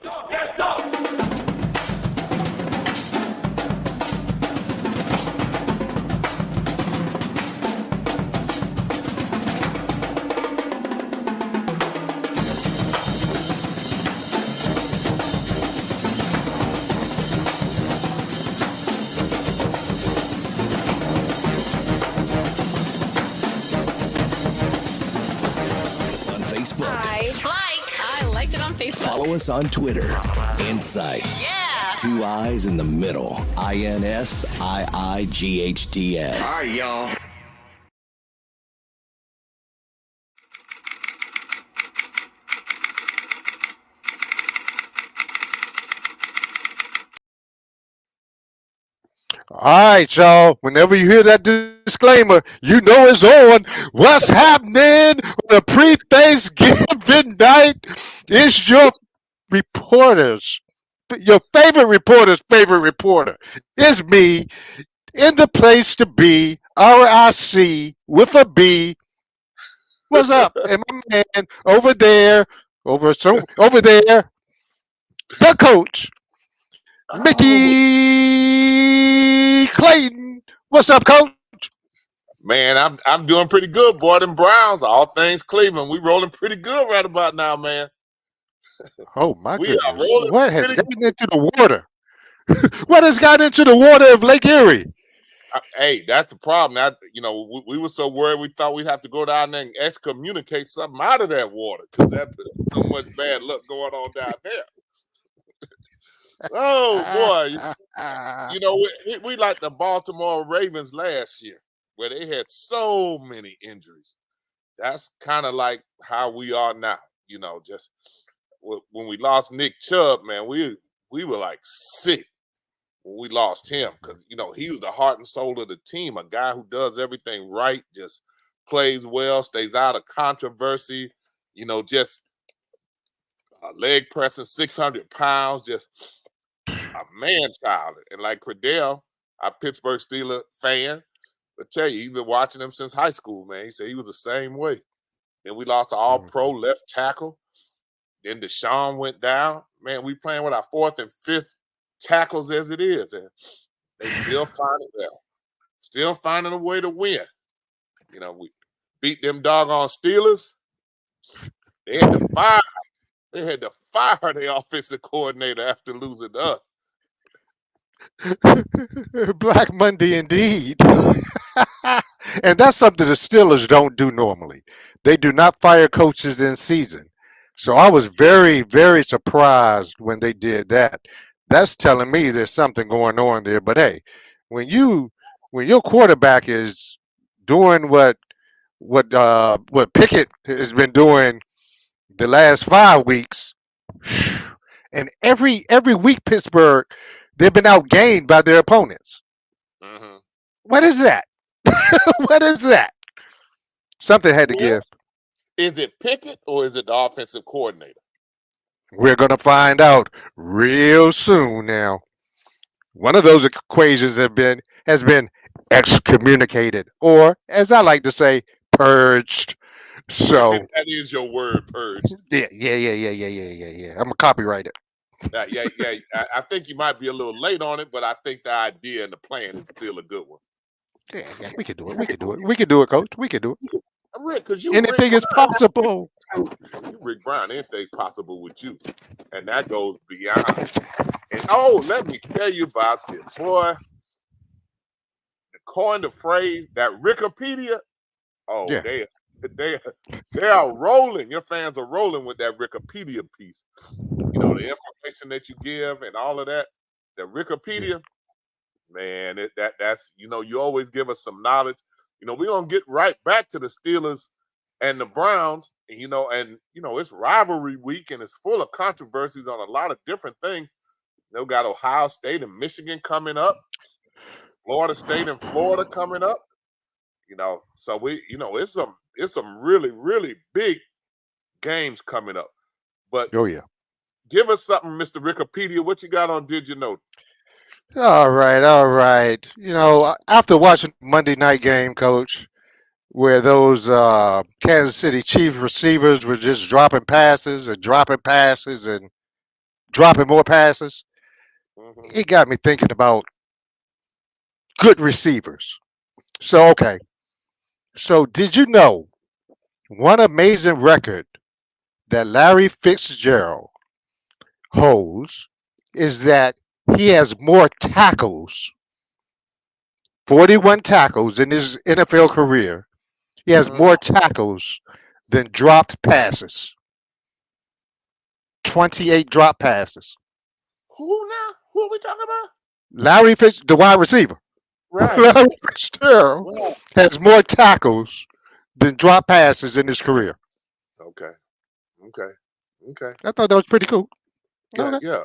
I liked it on Facebook. Follow us on Twitter. INSiiGHTS. Yeah. 2 I's in the middle. INSiiGHTS. All right, y'all. All right, y'all. Whenever you hear that disclaimer, you know it's on. What's happening on a pre-Thanksgiving night? It's your reporters, your favorite reporter's favorite reporter. It's me in the place to be, RIC with a B. What's up? And my man over there, over there, the coach, Mickey Clayton. What's up, coach? Man, I'm doing pretty good, boy. Them Browns, all things Cleveland. We rolling pretty good right about now, man. Oh my We goodness! are rolling What has pretty gotten into the water? What has gotten into the water of Lake Erie? Hey, that's the problem. We were so worried we thought we'd have to go down there and excommunicate something out of that water because there's so much bad luck going on down there. Oh boy, we like the Baltimore Ravens last year, where they had so many injuries. That's kind of like how we are now. Just when we lost Nick Chubb, man, we were like sick when we lost him because he was the heart and soul of the team, a guy who does everything right, just plays well, stays out of controversy, just leg pressing 600 pounds, just a man-child. And like Credell, our Pittsburgh Steelers fan, I tell you, he's been watching him since high school, man. He said he was the same way. Then we lost an all-pro left tackle. Then Deshaun went down. Man, we playing with our fourth and fifth tackles as it is. And they still finding a way to win. We beat them doggone Steelers. They had to fire their offensive coordinator after losing to us. Black Monday indeed. And that's something the Steelers don't do normally. They do not fire coaches in season. So I was very, very surprised when they did that. That's telling me there's something going on there. But hey, when your quarterback is doing what Pickett has been doing the last 5 weeks, and every week Pittsburgh, they've been outgained by their opponents. Mm-hmm. What is that? What is that? Something had to give. Is it Pickett or is it the offensive coordinator? We're going to find out real soon now. One of those equations has been excommunicated, or as I like to say, purged. So that is your word, purged. Yeah. I'm a copyright it. Yeah. I think you might be a little late on it, but I think the idea and the plan is still a good one. Yeah, we can do it. We can do it, coach. We can do it. Rick, anything is possible. Rick Brown, anything possible with you. And that goes beyond. And let me tell you about this, boy. Coined the phrase that Wikipedia. Oh, yeah. They are rolling. Your fans are rolling with that Wikipedia piece. The information that you give and all of that. The Wikipedia, man, that's you always give us some knowledge. We're gonna get right back to the Steelers and the Browns, it's rivalry week and it's full of controversies on a lot of different things. They've got Ohio State and Michigan coming up, Florida State and Florida coming up. So it's some really, really big games coming up. But give us something, Mr. Wikipedia. What you got on Did You Know? All right. After watching Monday night game, coach, where those Kansas City Chiefs receivers were just dropping passes and dropping more passes, Mhm. it got me thinking about good receivers. So, okay. So, did you know one amazing record that Larry Fitzgerald holds is that he has more tackles, 41 tackles in his NFL career. He has Mhm. more tackles than dropped passes. 28 drop passes. Who now? Who are we talking about? Larry Fitz, the wide receiver, Right. Larry Fitzgerald Right. has more tackles than drop passes in his career. Okay. Okay. Okay. I thought that was pretty cool. Yeah. Okay. Yeah.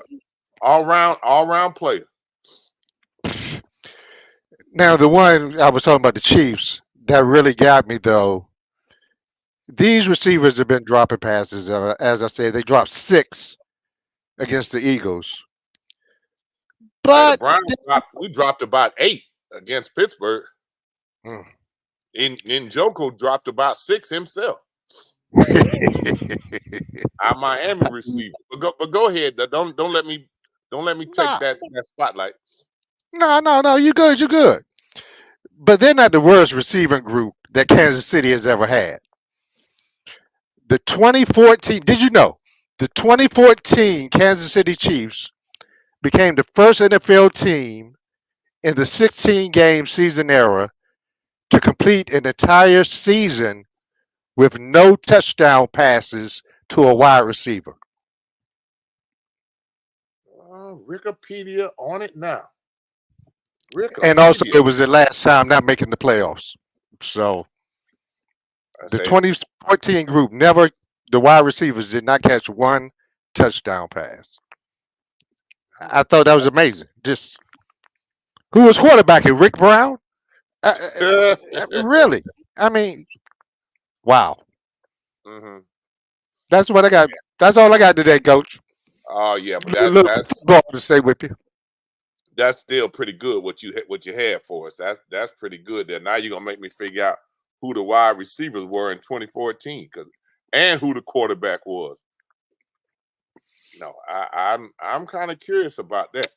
All round player. Now, the one I was talking about, the Chiefs, that really got me though. These receivers have been dropping passes. As I said, they dropped 6 against the Eagles. Hey, the But Browns we dropped about 8 against Pittsburgh. Mm. In Joko dropped about 6 himself. Our Miami receiver. But go ahead. Don't let me take nah, that spotlight. no. You good. You good. But they're not the worst receiving group that Kansas City has ever had. The 2014, did you know? The 2014 Kansas City Chiefs became the first NFL team in the 16 game season era to complete an entire season with no touchdown passes to a wide receiver. Wikipedia on it now. And also, Wikipedia. it was the last time not making the playoffs. So I the say 2014 group never, the wide receivers did not catch one touchdown pass. I thought that was amazing. Just who was quarterbacking? Rick Brown? Really? I mean, wow. hmm That's what I got. That's all I got today, Coach. Oh yeah, but A little football to stay with you. that's still pretty good what you had for us. That's pretty good there. Now you're gonna make me figure out who the wide receivers were in 2014 and who the quarterback was. I'm kind of curious about that.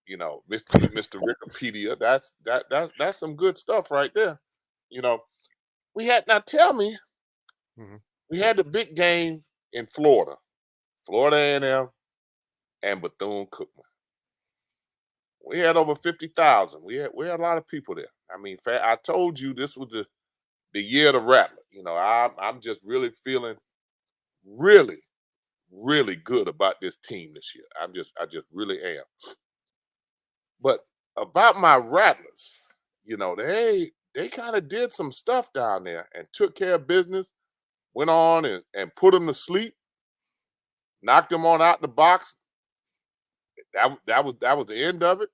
Mr. Wikipedia. That's some good stuff right there. You know, we had now tell me Mhm. we had the big game in Florida, Florida A&M and Bethune Cookman. We had over 50,000. We had a lot of people there. I mean, I told you this was the year of the Rattler. I'm just really feeling really, really good about this team this year. I just really am. But about my Rattlers, they kind of did some stuff down there and took care of business, went on and put them to sleep, knocked them on out the box. That was the end of it.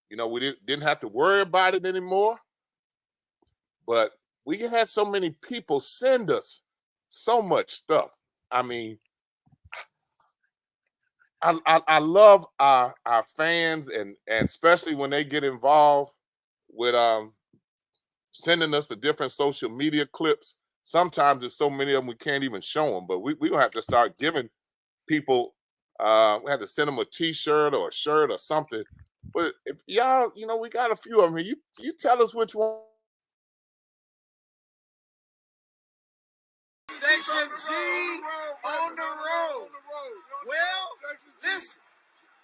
We didn't have to worry about it anymore. But we had so many people send us so much stuff. I mean, I love our fans and especially when they get involved with sending us the different social media clips. Sometimes there's so many of them we can't even show them, but we gonna have to start giving people. We have to send them a T-shirt or a shirt or something. But if y'all, we got a few of them here. You tell us which one. Section G on the road. Well, listen,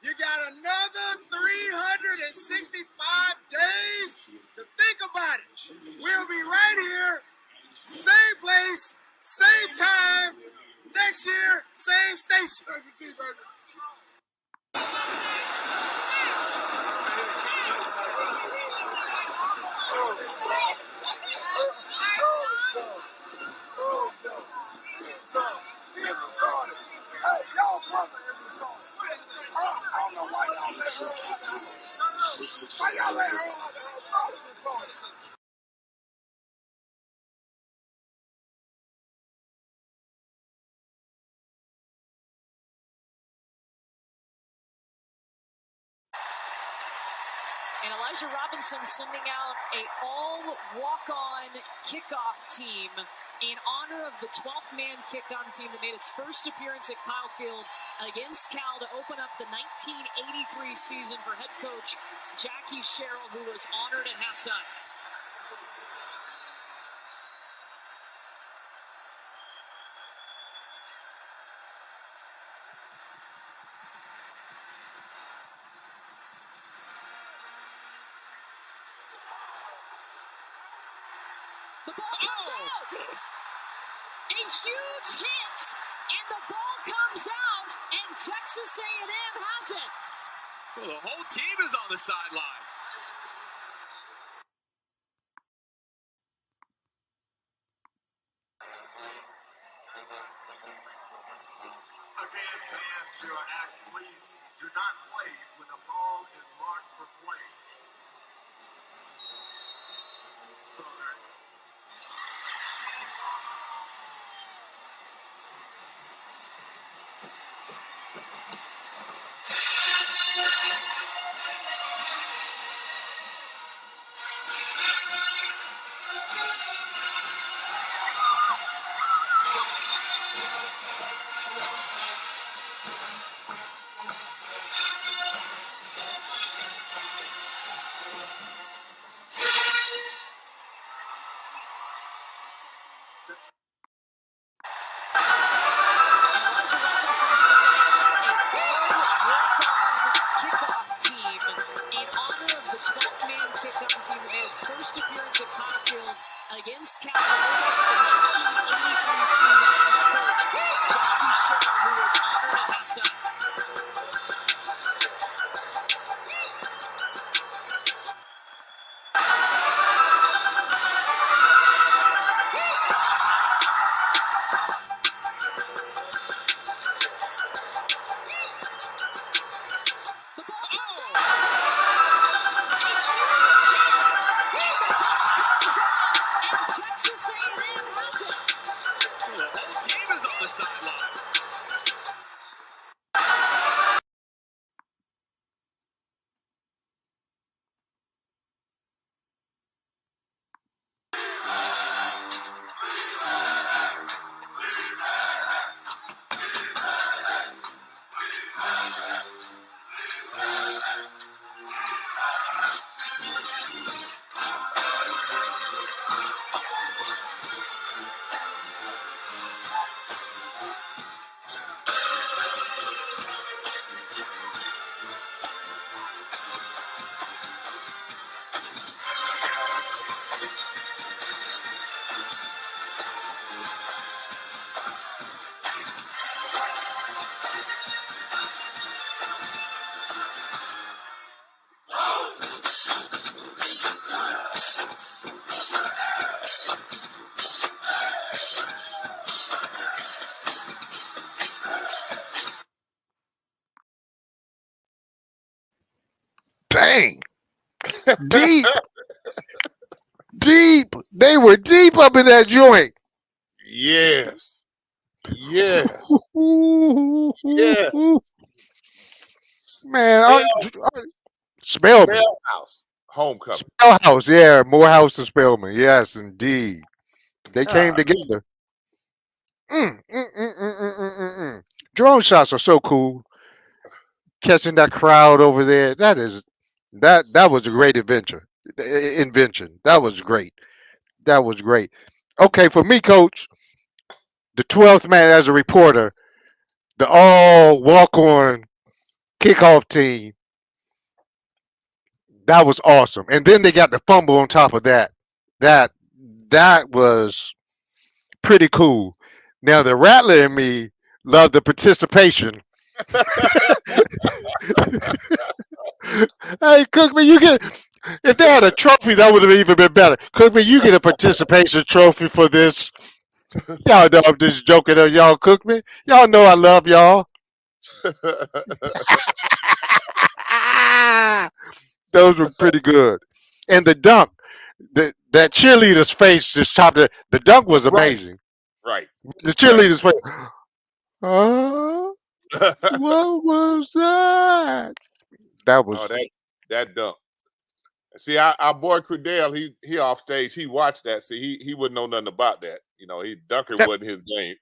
you got another 365 days to think about it. We'll be right here, same place, same time, next year, same station. Section G, baby. And Elijah Robinson sending out a all walk-on kickoff team in honor of the 12th man kick-on team that made its first appearance at Kyle Field against Cal to open up the 1983 season for head coach Jackie Sherrill, who was honored at halftime. The ball comes out! A huge hit! And the ball comes out, and Texas A&M has it! Well, the whole team is on the sideline. Again, fans, you are asked, please do not play when the ball is marked for play. Southern. Against Cal, the 1983 season for head coach Jackie Sherrill, who was honored at halftime. The ball comes out. A huge hit. And Texas A&M has it. Well, the whole team is on the sideline. Dang. Deep. Deep. They were deep up in that joint. Yes. Yes. Yes. Man, Spellman. Spellhouse. Homecoming. Spellhouse, yeah. Morehouse and Spellman. Yes, indeed. They came God. together. Drone shots are so cool. Catching that crowd over there. That was a great invention. That was great. That was great. Okay, for me, coach, the 12th man as a reporter, the all walk-on kickoff team, that was awesome. And then they got the fumble on top of that. That was pretty cool. Now the Rattler and me love the participation. Hey, Cookman, you get if they had a trophy, that would have even been better. Cookman, you get a participation trophy for this. Y'all know I'm just joking on y'all, Cookman. Y'all know I love y'all. Those were pretty good. And the dunk, that cheerleader's face just chopped it. The dunk was amazing. Right. The cheerleader's face. What was that? That was that dunk. See, our boy Credell, he off stage. He watched that. See, he wouldn't know nothing about that. Dunker wasn't his game,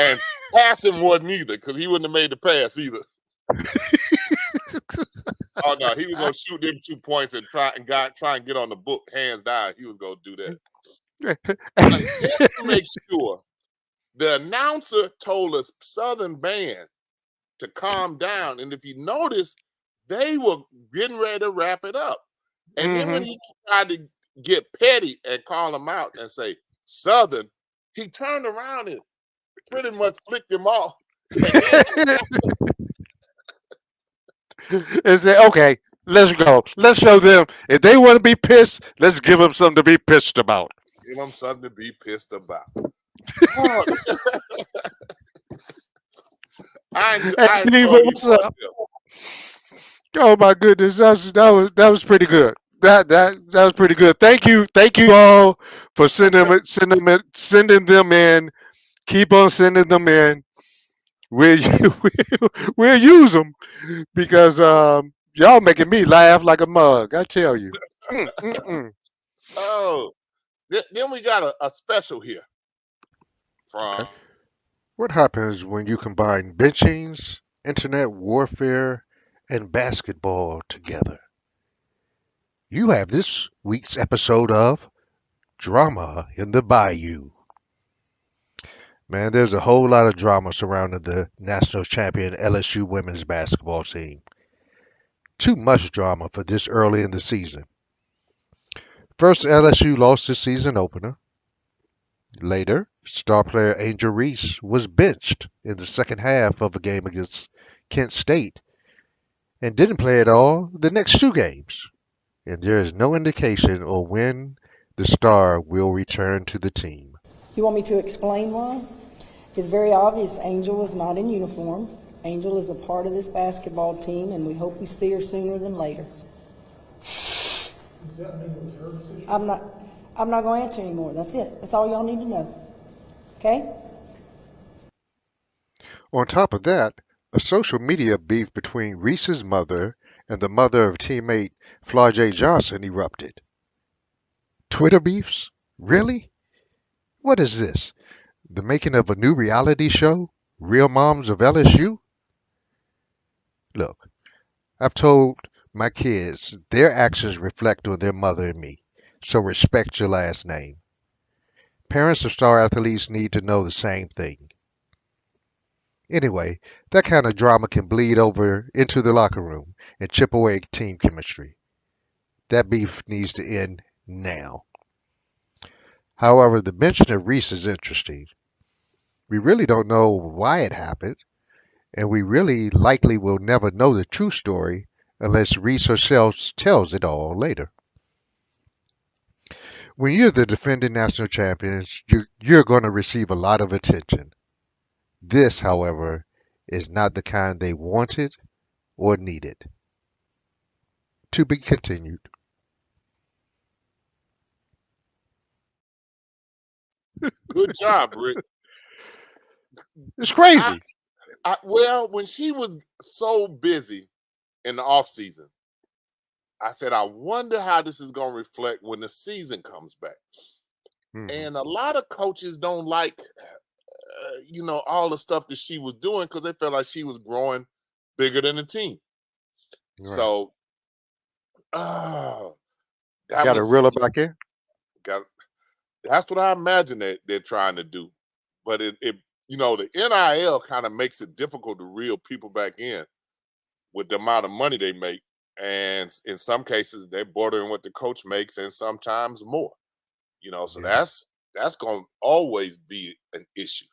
and passing wasn't either because he wouldn't have made the pass either. Oh no, he was gonna shoot them 2 points and try and get on the book hands down. He was gonna do that. But just to make sure, the announcer told us Southern band to calm down, and if you notice, they were getting ready to wrap it up. And then when he tried to get petty and call him out and say Southern, he turned around and pretty much flicked him off. And say, okay, let's go. Let's show them. If they want to be pissed, let's give them something to be pissed about. Give them something to be pissed about. Oh my goodness, that was pretty good. That was pretty good. Thank you all for sending them in. Keep on sending them in. We'll use them because y'all making me laugh like a mug. I tell you. Oh, then we got a special here from. Okay. What happens when you combine benchings, internet warfare, and basketball together? You have this week's episode of Drama in the Bayou. Man, there's a whole lot of drama surrounding the national champion LSU women's basketball team. Too much drama for this early in the season. First, LSU lost the season opener. Later, star player Angel Reese was benched in the second half of a game against Kent State and didn't play at all the next 2 games. And there is no indication on when the star will return to the team. You want me to explain why? It's very obvious Angel was not in uniform. Angel is a part of this basketball team, and we hope we see her sooner than later. Does that mean it was her decision? I'm not going to answer anymore. That's it. That's all y'all need to know. Okay? On top of that, a social media beef between Reese's mother and the mother of teammate Flau'jae Johnson erupted. Twitter beefs? Really? What is this? The making of a new reality show? Real Moms of LSU? Look, I've told my kids their actions reflect on their mother and me, so respect your last name. Parents of star athletes need to know the same thing. Anyway, that kind of drama can bleed over into the locker room and chip away team chemistry. That beef needs to end now. However, the mention of Reese is interesting. We really don't know why it happened, and we really likely will never know the true story unless Reese herself tells it all later. When you're the defending national champions, you're going to receive a lot of attention. This, however, is not the kind they wanted or needed. To be continued. Good job, Rick. It's crazy. Well, when she was so busy in the off season, I said, I wonder how this is going to reflect when the season comes back. And a lot of coaches don't like, all the stuff that she was doing because they felt like she was growing bigger than the team. Right. So, got to reel it back in. That's what I imagine they're trying to do. But the NIL kind of makes it difficult to reel people back in with the amount of money they make. And in some cases, they're bordering what the coach makes and sometimes more. So that's going to always be an issue.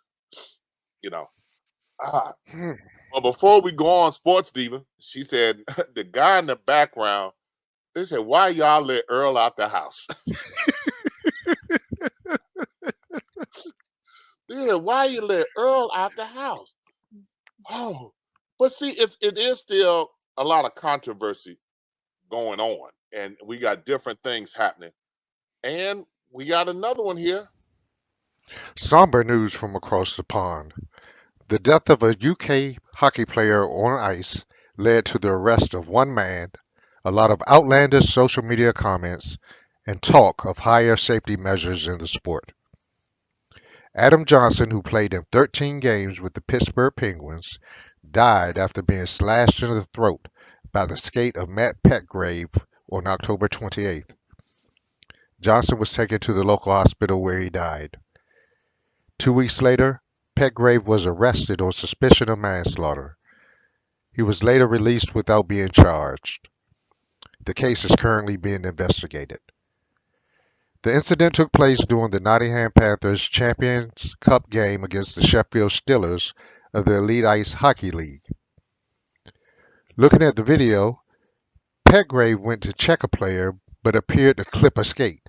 Well, before we go on Sports Diva, she said, the guy in the background, they said, why y'all let Earl out the house? Yeah, why you let Earl out the house? Oh, but see, it is still a lot of controversy going on, and we got different things happening. And we got another one here. Somber news from across the pond. The death of a UK hockey player on ice led to the arrest of one man, a lot of outlandish social media comments, and talk of higher safety measures in the sport. Adam Johnson, who played in 13 games with the Pittsburgh Penguins, died after being slashed in the throat by the skate of Matt Petgrave on October 28th. Johnson was taken to the local hospital where he died. 2 weeks later, Petgrave was arrested on suspicion of manslaughter. He was later released without being charged. The case is currently being investigated. The incident took place during the Nottingham Panthers Champions Cup game against the Sheffield Steelers of the Elite Ice Hockey League. Looking at the video, Petgrave went to check a player but appeared to clip a skate.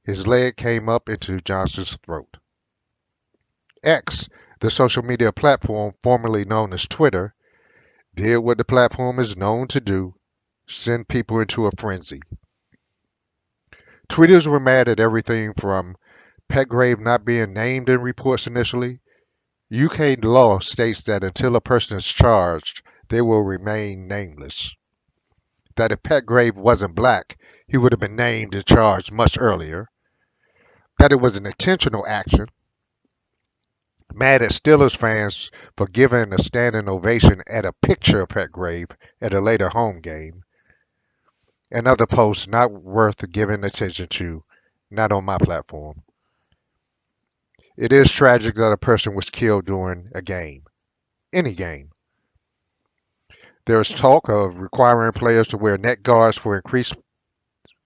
His leg came up into Johnson's throat. X, the social media platform formerly known as Twitter, did what the platform is known to do, send people into a frenzy. Tweeters were mad at everything from Petgrave not being named in reports initially. UK law states that until a person is charged, they will remain nameless. That if Petgrave wasn't black, he would have been named and charged much earlier. That it was an intentional action. Mad at Steelers fans for giving a standing ovation at a picture of Petgrave at a later home game. And other posts not worth giving attention to, not on my platform. It is tragic that a person was killed during a game, any game. There is talk of requiring players to wear neck guards for increased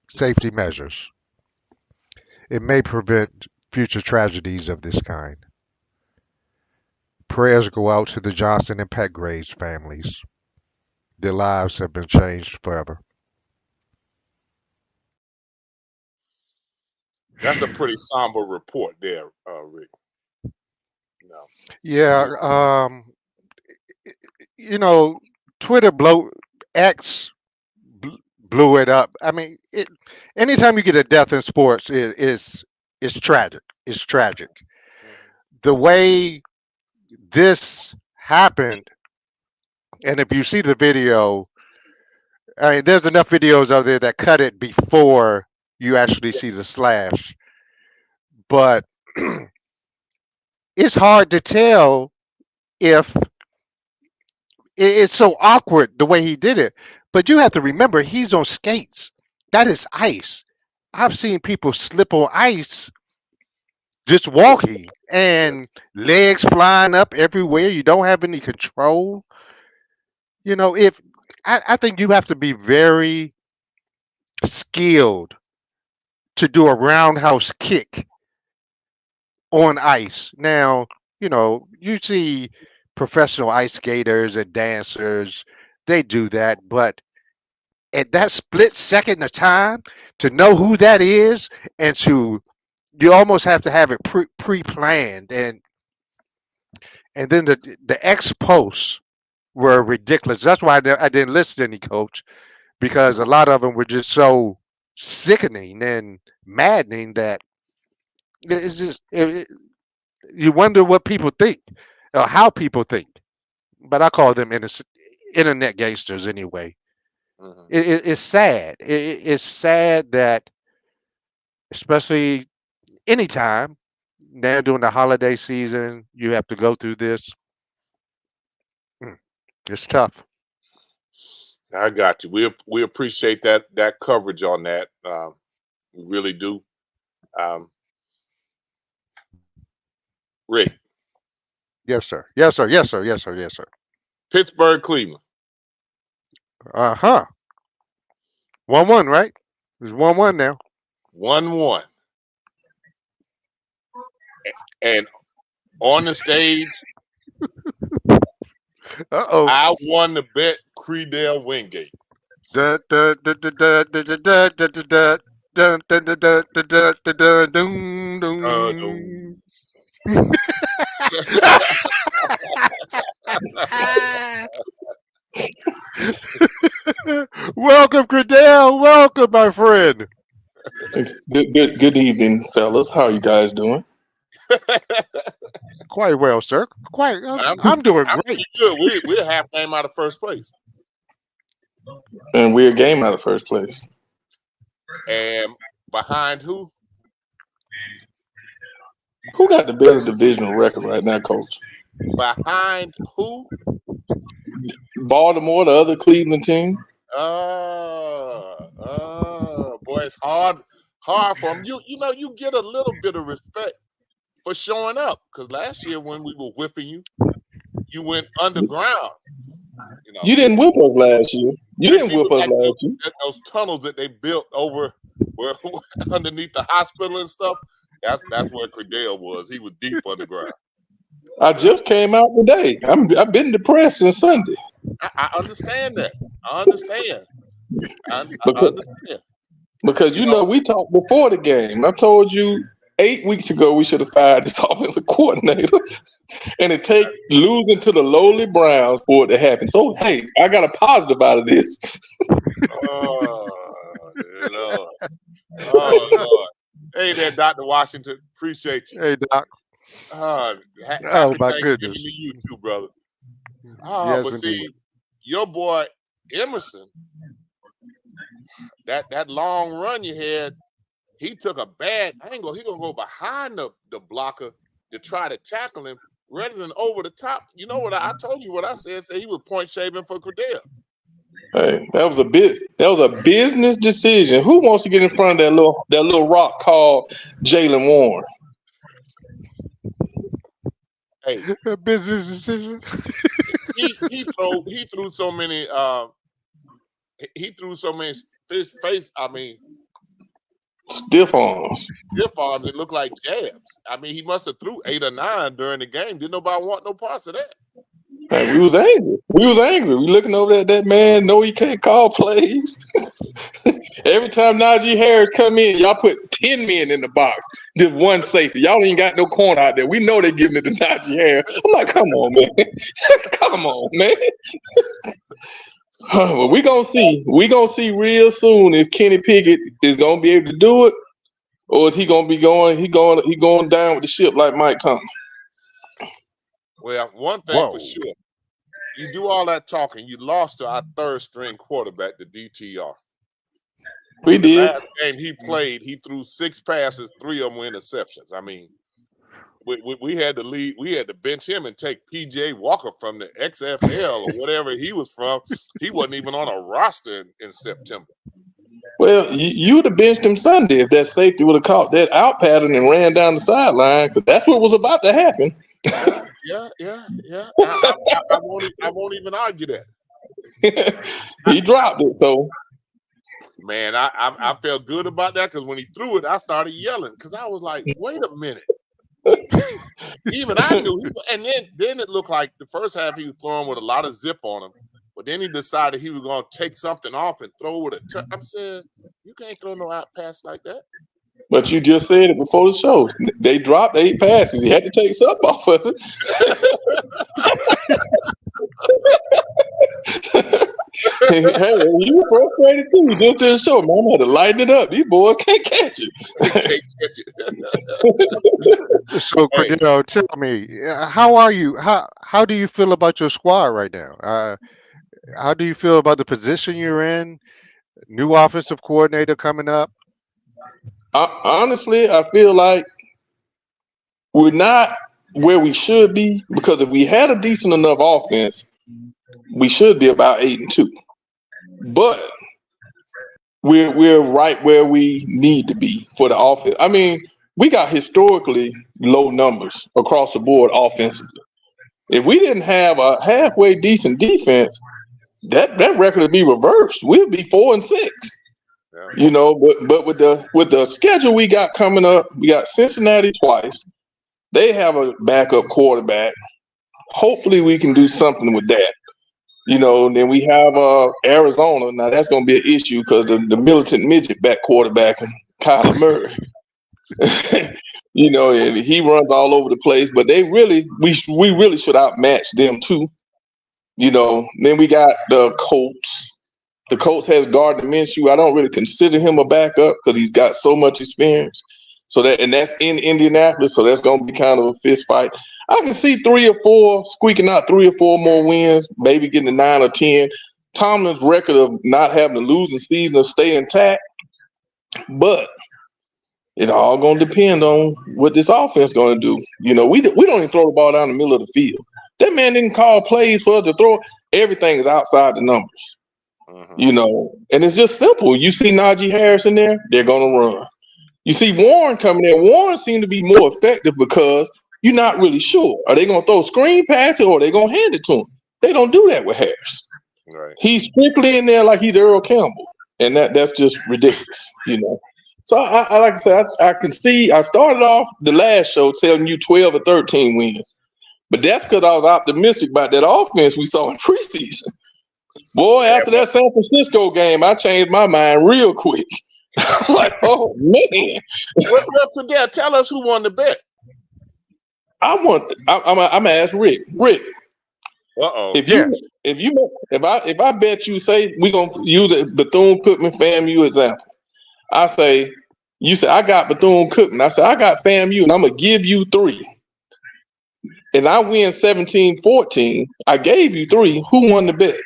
safety measures. It may prevent future tragedies of this kind. Prayers go out to the Johnson and Petgrave's families. Their lives have been changed forever. That's a pretty somber report there, Rick. No. Yeah, Twitter X blew it up. I mean, anytime you get a death in sports, it's tragic. It's tragic. The way this happened, and if you see the video, I mean, there's enough videos out there that cut it before you actually see the slash. But it's hard to tell if it's so awkward the way he did it. But you have to remember, he's on skates. That is ice. I've seen people slip on ice just walking and legs flying up everywhere. You don't have any control. If I think you have to be very skilled to do a roundhouse kick on ice. Now, you see professional ice skaters and dancers, they do that, but at that split second of time, to know who that is and you almost have to have it pre-planned, and then the X posts were ridiculous. That's why I didn't list any, Coach, because a lot of them were just so sickening and maddening that it's just you wonder what people think or how people think. But I call them internet gangsters anyway. Mm-hmm. It's sad. It's sad that, especially anytime now during the holiday season, you have to go through this. It's tough. I got you. We appreciate that coverage on that. We really do. Rick. Yes, sir. Yes, sir. Yes, sir. Yes, sir. Yes, sir. Pittsburgh, Cleveland. 1-1, right? It's 1-1 now. 1-1. And on the stage, I won the bet, Creedale Wingate. Welcome, Creedale. Welcome, my friend. Good evening, fellas. How are you guys doing? Quite well, sir. I'm doing great. Good. We're half game out of first place. And we're a game out of first place. And behind who? Who got the better divisional record right now, Coach? Behind who? Baltimore, the other Cleveland team. Boy, it's hard for them. You get a little bit of respect for showing up. Because last year when we were whipping you, you went underground. You didn't whip us last year. Those tunnels that they built over where underneath the hospital and stuff. That's where Credale was. He was deep underground. I just came out today. I've been depressed since Sunday. I understand that. I understand. I understand. Because we talked before the game. I told you 8 weeks ago we should have fired this offensive coordinator, and it take losing to the lowly Browns for it to happen. So hey, I got a positive out of this. Oh Lord. Hey there, Dr. Washington. Appreciate you. Hey, Doc. Happy my Thanksgiving goodness. to you too, brother. Yes, But see, indeed. your boy Emerson, that long run you had, he took a bad angle. He gonna go behind the blocker to try to tackle him rather than over the top. You know what I told you? What I said he was point shaving for Credale. Hey, that was a business decision. Who wants to get in front of that little rock called Jalen Warren? Hey, A business decision. he threw so many face. I mean, stiff arms. It looked like jabs. I mean, he must have threw 8 or 9 during the game. Didn't nobody want no parts of that. Hey, we was angry. We looking over at that man. No, he can't call plays. Every time Najee Harris come in, y'all put 10 men in the box. Just one safety. Y'all ain't got no corner out there. We know they're giving it to Najee Harris. I'm like, come on, man. Come on, man. Well, we gonna see. We gonna see real soon if Kenny Pickett is gonna be able to do it, or is he gonna be going? He going down with the ship like Mike Thomas. Well, one thing for sure, you do all that talking, you lost to our third string quarterback, the DTR. We did. Last game he played, he threw 6 passes, 3 of them were interceptions. I mean, we had to leave. We had to bench him and take P.J. Walker from the XFL or whatever he was from. He wasn't even on a roster in September. Well, you would have benched him Sunday if that safety would have caught that out pattern and ran down the sideline, because that's what was about to happen. Yeah. I won't even argue that. He dropped it, so. Man, I felt good about that, because when he threw it, I started yelling, because I was like, wait a minute. Even I knew. And then it looked like the first half he was throwing with a lot of zip on him, but then he decided he was going to take something off and throw with a I'm saying, you can't throw no out pass like that. But you just said it before the show. They dropped 8 passes. He had to take something off of it. Hey, you were frustrated too. You just didn't show, man. I had to lighten it up. These boys can't catch it. So, Credale, tell me, how are you? How do you feel about your squad right now? How do you feel about the position you're in? New offensive coordinator coming up. Honestly, I feel like we're not where we should be, because if we had a decent enough offense, we should be about 8-2. But we're right where we need to be for the offense. I mean, we got historically low numbers across the board offensively. If we didn't have a halfway decent defense, that record would be reversed. We'd be 4-6. Yeah. You know, but with the schedule we got coming up, we got Cincinnati twice. They have a backup quarterback. Hopefully we can do something with that. You know, and then we have Arizona. Now that's going to be an issue because the militant midget back quarterback, Kyler Murray. You know, and he runs all over the place. But we really should outmatch them too. You know, then we got the Colts. The Colts has Gardner Minshew. I don't really consider him a backup because he's got so much experience. So that's in Indianapolis. So that's going to be kind of a fist fight. I can see 3 or 4 squeaking out 3 or 4 more wins, maybe getting to 9 or 10. Tomlin's record of not having a losing season or stay intact, but it's all going to depend on what this offense going to do. You know, we don't even throw the ball down the middle of the field. That man didn't call plays for us to throw. Everything is outside the numbers. You know, and it's just simple. You see Najee Harris in there, they're going to run. You see Warren coming in. Warren seemed to be more effective because you're not really sure. Are they going to throw screen passes or are they going to hand it to him? They don't do that with Harris. Right. He's strictly in there like he's Earl Campbell, and that's just ridiculous, you know. So I like I said, I can see. I started off the last show telling you 12 or 13 wins, but that's because I was optimistic about that offense we saw in preseason. Boy, after that San Francisco game, I changed my mind real quick. I was like, oh man. Well, Fidel, tell us who won the bet. I'm gonna ask Rick. Rick, if I bet you, say we gonna use a Bethune-Cookman FAMU example. I say, you say I got Bethune-Cookman. I say I got FAMU, and I'm gonna give you 3. And I win 17-14. I gave you 3. Who won the bet?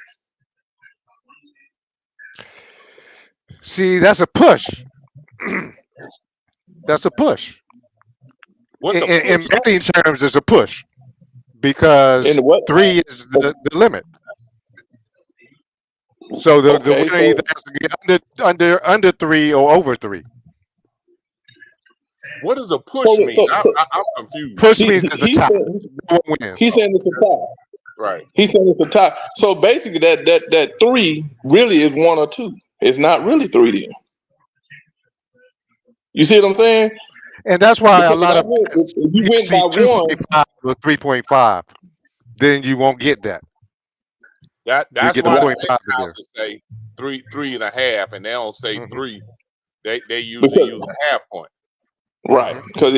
See, that's a push. That's a push. In betting terms, it's a push because 3 is the limit. So the winner either has to get under 3 or over 3. What does a push mean? I'm confused. Push means it's a tie. No one wins. He's saying it's a tie. Right. He's saying it's a tie. So basically, that 3 really is 1 or 2. It's not really 3 then. You see what I'm saying? And that's why a lot of if you win by 2.5 or 3.5, then you won't get that. That's why the houses say 3.5, and they don't say 3. They usually use a half point. Right. Because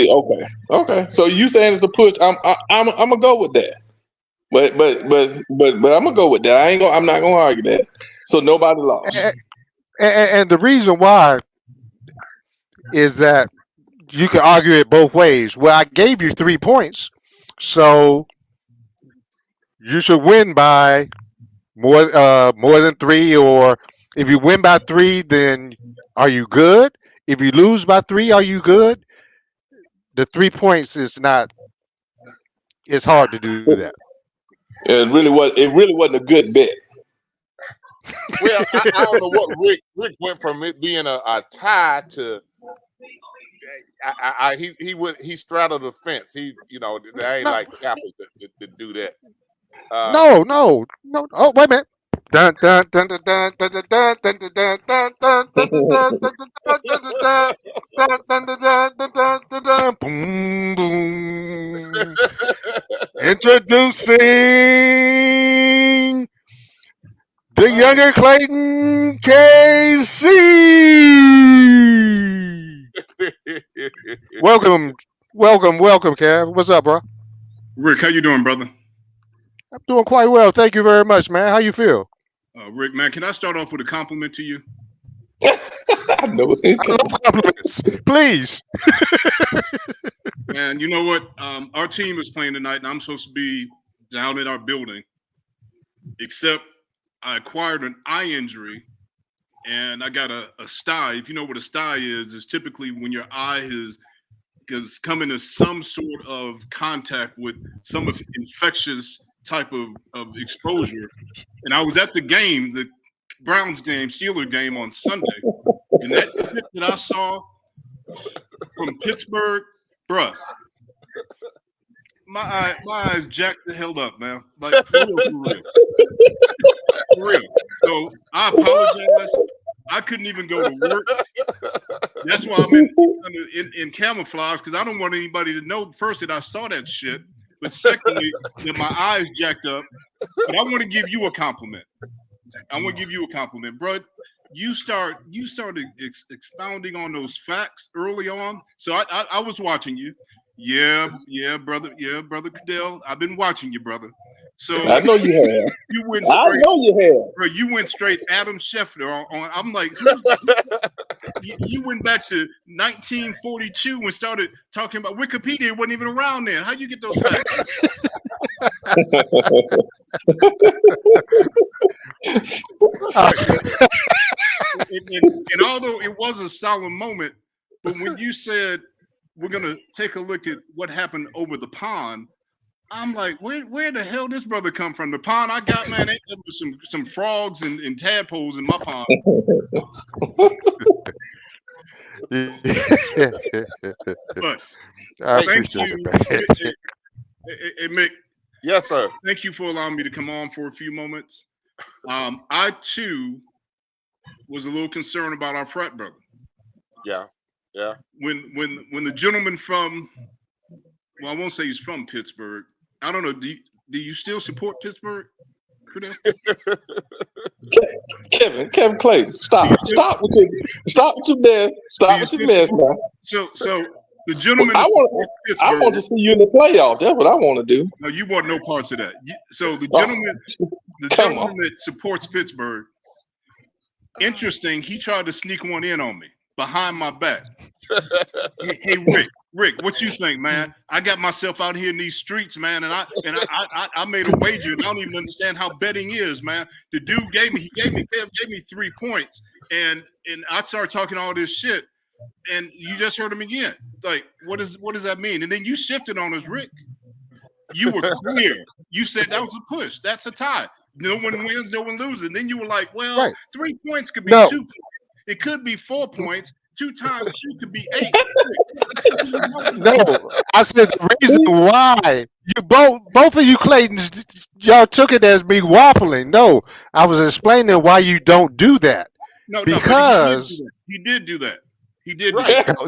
okay. So you saying it's a push? I'm gonna go with that. But I'm gonna go with that. I'm not gonna argue that. So nobody lost. And the reason why is that you can argue it both ways. Well, I gave you 3 points, so you should win by more than 3. Or if you win by 3, then are you good? If you lose by 3, are you good? The 3 points is not. It's hard to do that. It really wasn't a good bet. Well, I don't know what Rick went from it being a tie to. He straddled the fence. He, that ain't like Kappa to do that. No. Oh, wait a minute. Dun dun dun dun dun dun dun dun dun dun dun dun dun dun. Boom boom. Introducing the younger Clayton KC. Welcome, Kev. What's up, bro? Rick, how you doing, brother? I'm doing quite well. Thank you very much, man. How you feel? Rick, man, can I start off with a compliment to you? I love compliments. Please. Man, you know what? Our team is playing tonight, and I'm supposed to be down in our building. Except I acquired an eye injury, and I got a sty. If you know what a sty is typically when your eye has come into some sort of contact with some infectious type of exposure. And I was at the game, the Browns game, Steelers game on Sunday. And that shit that I saw from Pittsburgh, bruh, my eyes jacked the hell up, man. Like, for real. For real. So I apologize. I couldn't even go to work. That's why I'm in camouflage, because I don't want anybody to know, first, that I saw that shit. But secondly, that my eyes jacked up. But I want to give you a compliment. Bro. You started expounding on those facts early on. So I was watching you. Yeah, brother. Yeah, brother Cadell. I've been watching you, brother. So I know you have. You went straight. I know you have. Bro, you went straight Adam Schefter on. I'm like, you went back to 1942 and started talking about Wikipedia. It wasn't even around then. How you get those facts? And although it was a solemn moment, but when you said we're gonna take a look at what happened over the pond, I'm like, where the hell this brother come from? The pond I got, man, there was some frogs and tadpoles in my pond. But thank you, hey, Mick. Yes, sir. Thank you for allowing me to come on for a few moments. I too was a little concerned about our frat brother. Yeah. When the gentleman from, well, I won't say he's from Pittsburgh. I don't know. Do you still support Pittsburgh? Kevin Clayton, stop with your mess now. So the gentleman. I want to see you in the playoffs. That's what I want to do. No, you want no parts of that. So the gentleman that supports Pittsburgh. Interesting. He tried to sneak one in on me behind my back. Hey, Rick, what you think, man? I got myself out here in these streets, man, and I made a wager, and I don't even understand how betting is, man. The dude gave me 3 points, and I started talking all this shit, and you just heard him again. Like, what does that mean? And then you shifted on us, Rick. You were clear. You said that was a push. That's a tie. No one wins, no one loses. And then you were like, well, right. 3 points could be 2 points. It could be 4 points. 2 times 2 could be 8. No, I said the reason why you both of you Claytons, y'all took it as me waffling. No, I was explaining why you don't do that. No, because he did do that. He did. Right. Do that.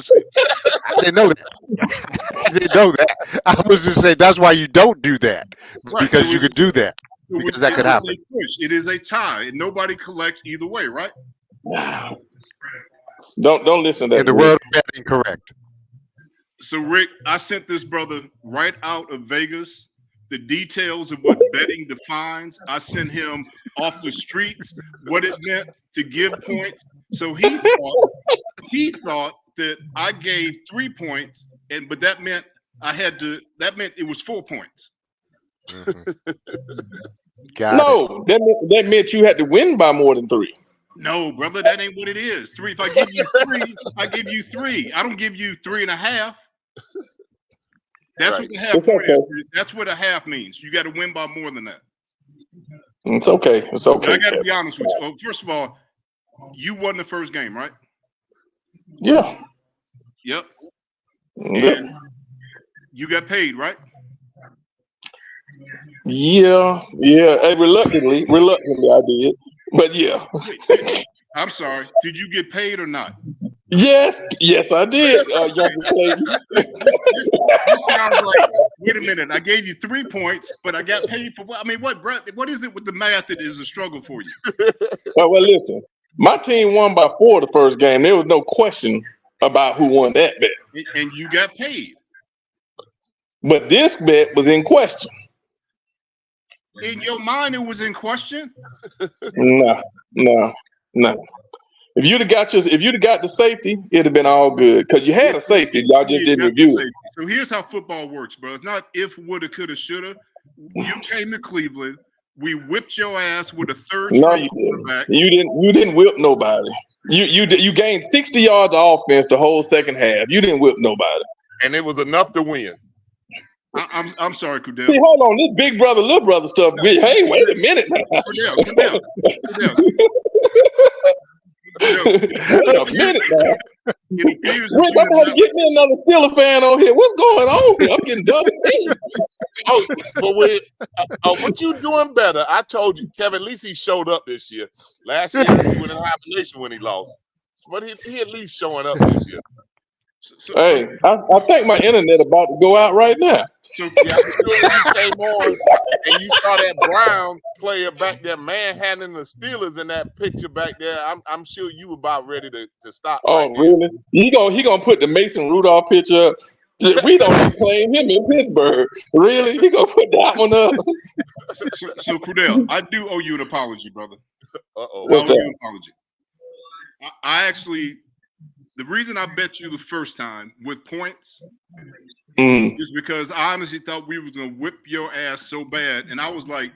I didn't know that. I was just saying that's why you don't do that, because you could do that. Because that could happen. It is a tie, and nobody collects either way, right? Don't listen to that. In the world of betting, correct. So, Rick, I sent this brother right out of Vegas the details of what betting defines. I sent him off the streets what it meant to give points. So he thought that I gave 3 points, but that meant it was 4 points. That meant you had to win by more than 3. No, brother, that ain't what it is. 3. If I give you 3, I give you 3. I don't give you 3.5. That's what the half point is. That's what a half means. You got to win by more than that. It's okay. It's okay. But I got to be honest with you. Well, first of all, you won the first game, right? Yeah. Yep. And you got paid, right? Yeah. Hey, reluctantly, I did. But yeah. I'm sorry. Did you get paid or not? Yes, I did. This sounds like, wait a minute, I gave you 3 points, but I got paid for what? I mean, what is it with the math that is a struggle for you? Well, listen, my team won by 4 the first game. There was no question about who won that bet. And you got paid. But this bet was in question. In your mind, it was in question? No. If you'd have got the safety, it'd have been all good because you had a safety. Y'all just didn't review it. So here's how football works, bro. It's not if, woulda, coulda, shoulda. You came to Cleveland. We whipped your ass with a third string quarterback. You didn't whip nobody. You gained 60 yards of offense the whole second half. You didn't whip nobody. And it was enough to win. I'm sorry, Kudell. See, hold on, this big brother, little brother stuff. Hey, wait a minute now. Kudell. Wait a minute now. Rick, I'm going to get me another Steeler fan on here. What's going on here? I'm getting double teamed. What you doing better? I told you, Kevin. At least he showed up this year. Last year he went in hibernation when he lost, but he at least showing up this year. Hey, I think my internet about to go out right now. So yeah, you came on and you saw that Brown player back there manhandling the Steelers in that picture back there. I'm sure you were about ready to stop. Oh, right, really? He gonna put the Mason Rudolph picture up. We don't claim him in Pittsburgh. Really? He gonna put that one up? So Crudell, I do owe you an apology, brother. Uh-oh. I owe you an apology. I actually, the reason I bet you the first time with points Just because I honestly thought we was gonna whip your ass so bad, and I was like,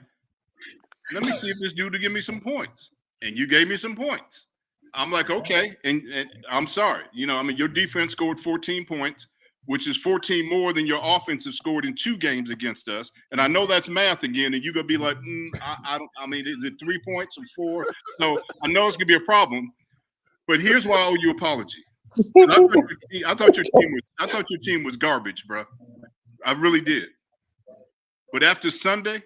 let me see if this dude will give me some points, and you gave me some points. I'm like, okay, and I'm sorry, your defense scored 14 points, which is 14 more than your offense have scored in 2 games against us, and I know that's math again, and you're gonna be like, is it 3 points or 4? So I know it's gonna be a problem, but here's why I owe you an apology. I thought your team was garbage, bro. I really did. But after Sunday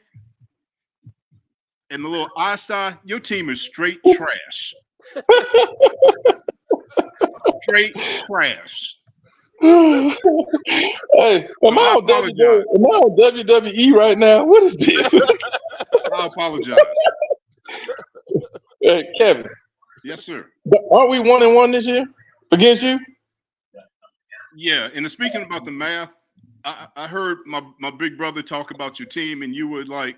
and the little eyesty, your team is straight trash. Straight trash. Hey, am I on WWE right now? What is this? I apologize. Hey, Kevin. Yes, sir. Aren't we 1-1 this year against you? Yeah, and speaking about the math, I heard my big brother talk about your team, and you were like,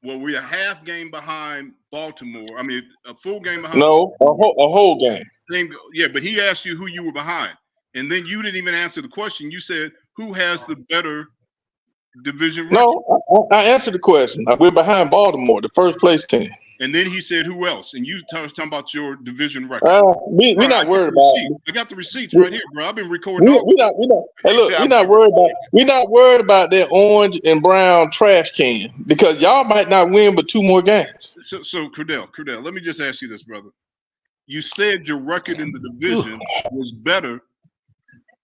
well, we're a half game behind Baltimore. I mean, a full game behind. No, a whole game. Yeah, but he asked you who you were behind, and then you didn't even answer the question. You said, who has the better division record? No, I answered the question. We're behind Baltimore, the first place team. And then he said, who else? And you was talking about your division record. We're not worried about it. I got the receipts right here, bro. I've been recording all. Hey, look, we're not worried about that orange and brown trash can because y'all might not win but 2 more games. So Cordell, let me just ask you this, brother. You said your record in the division was better.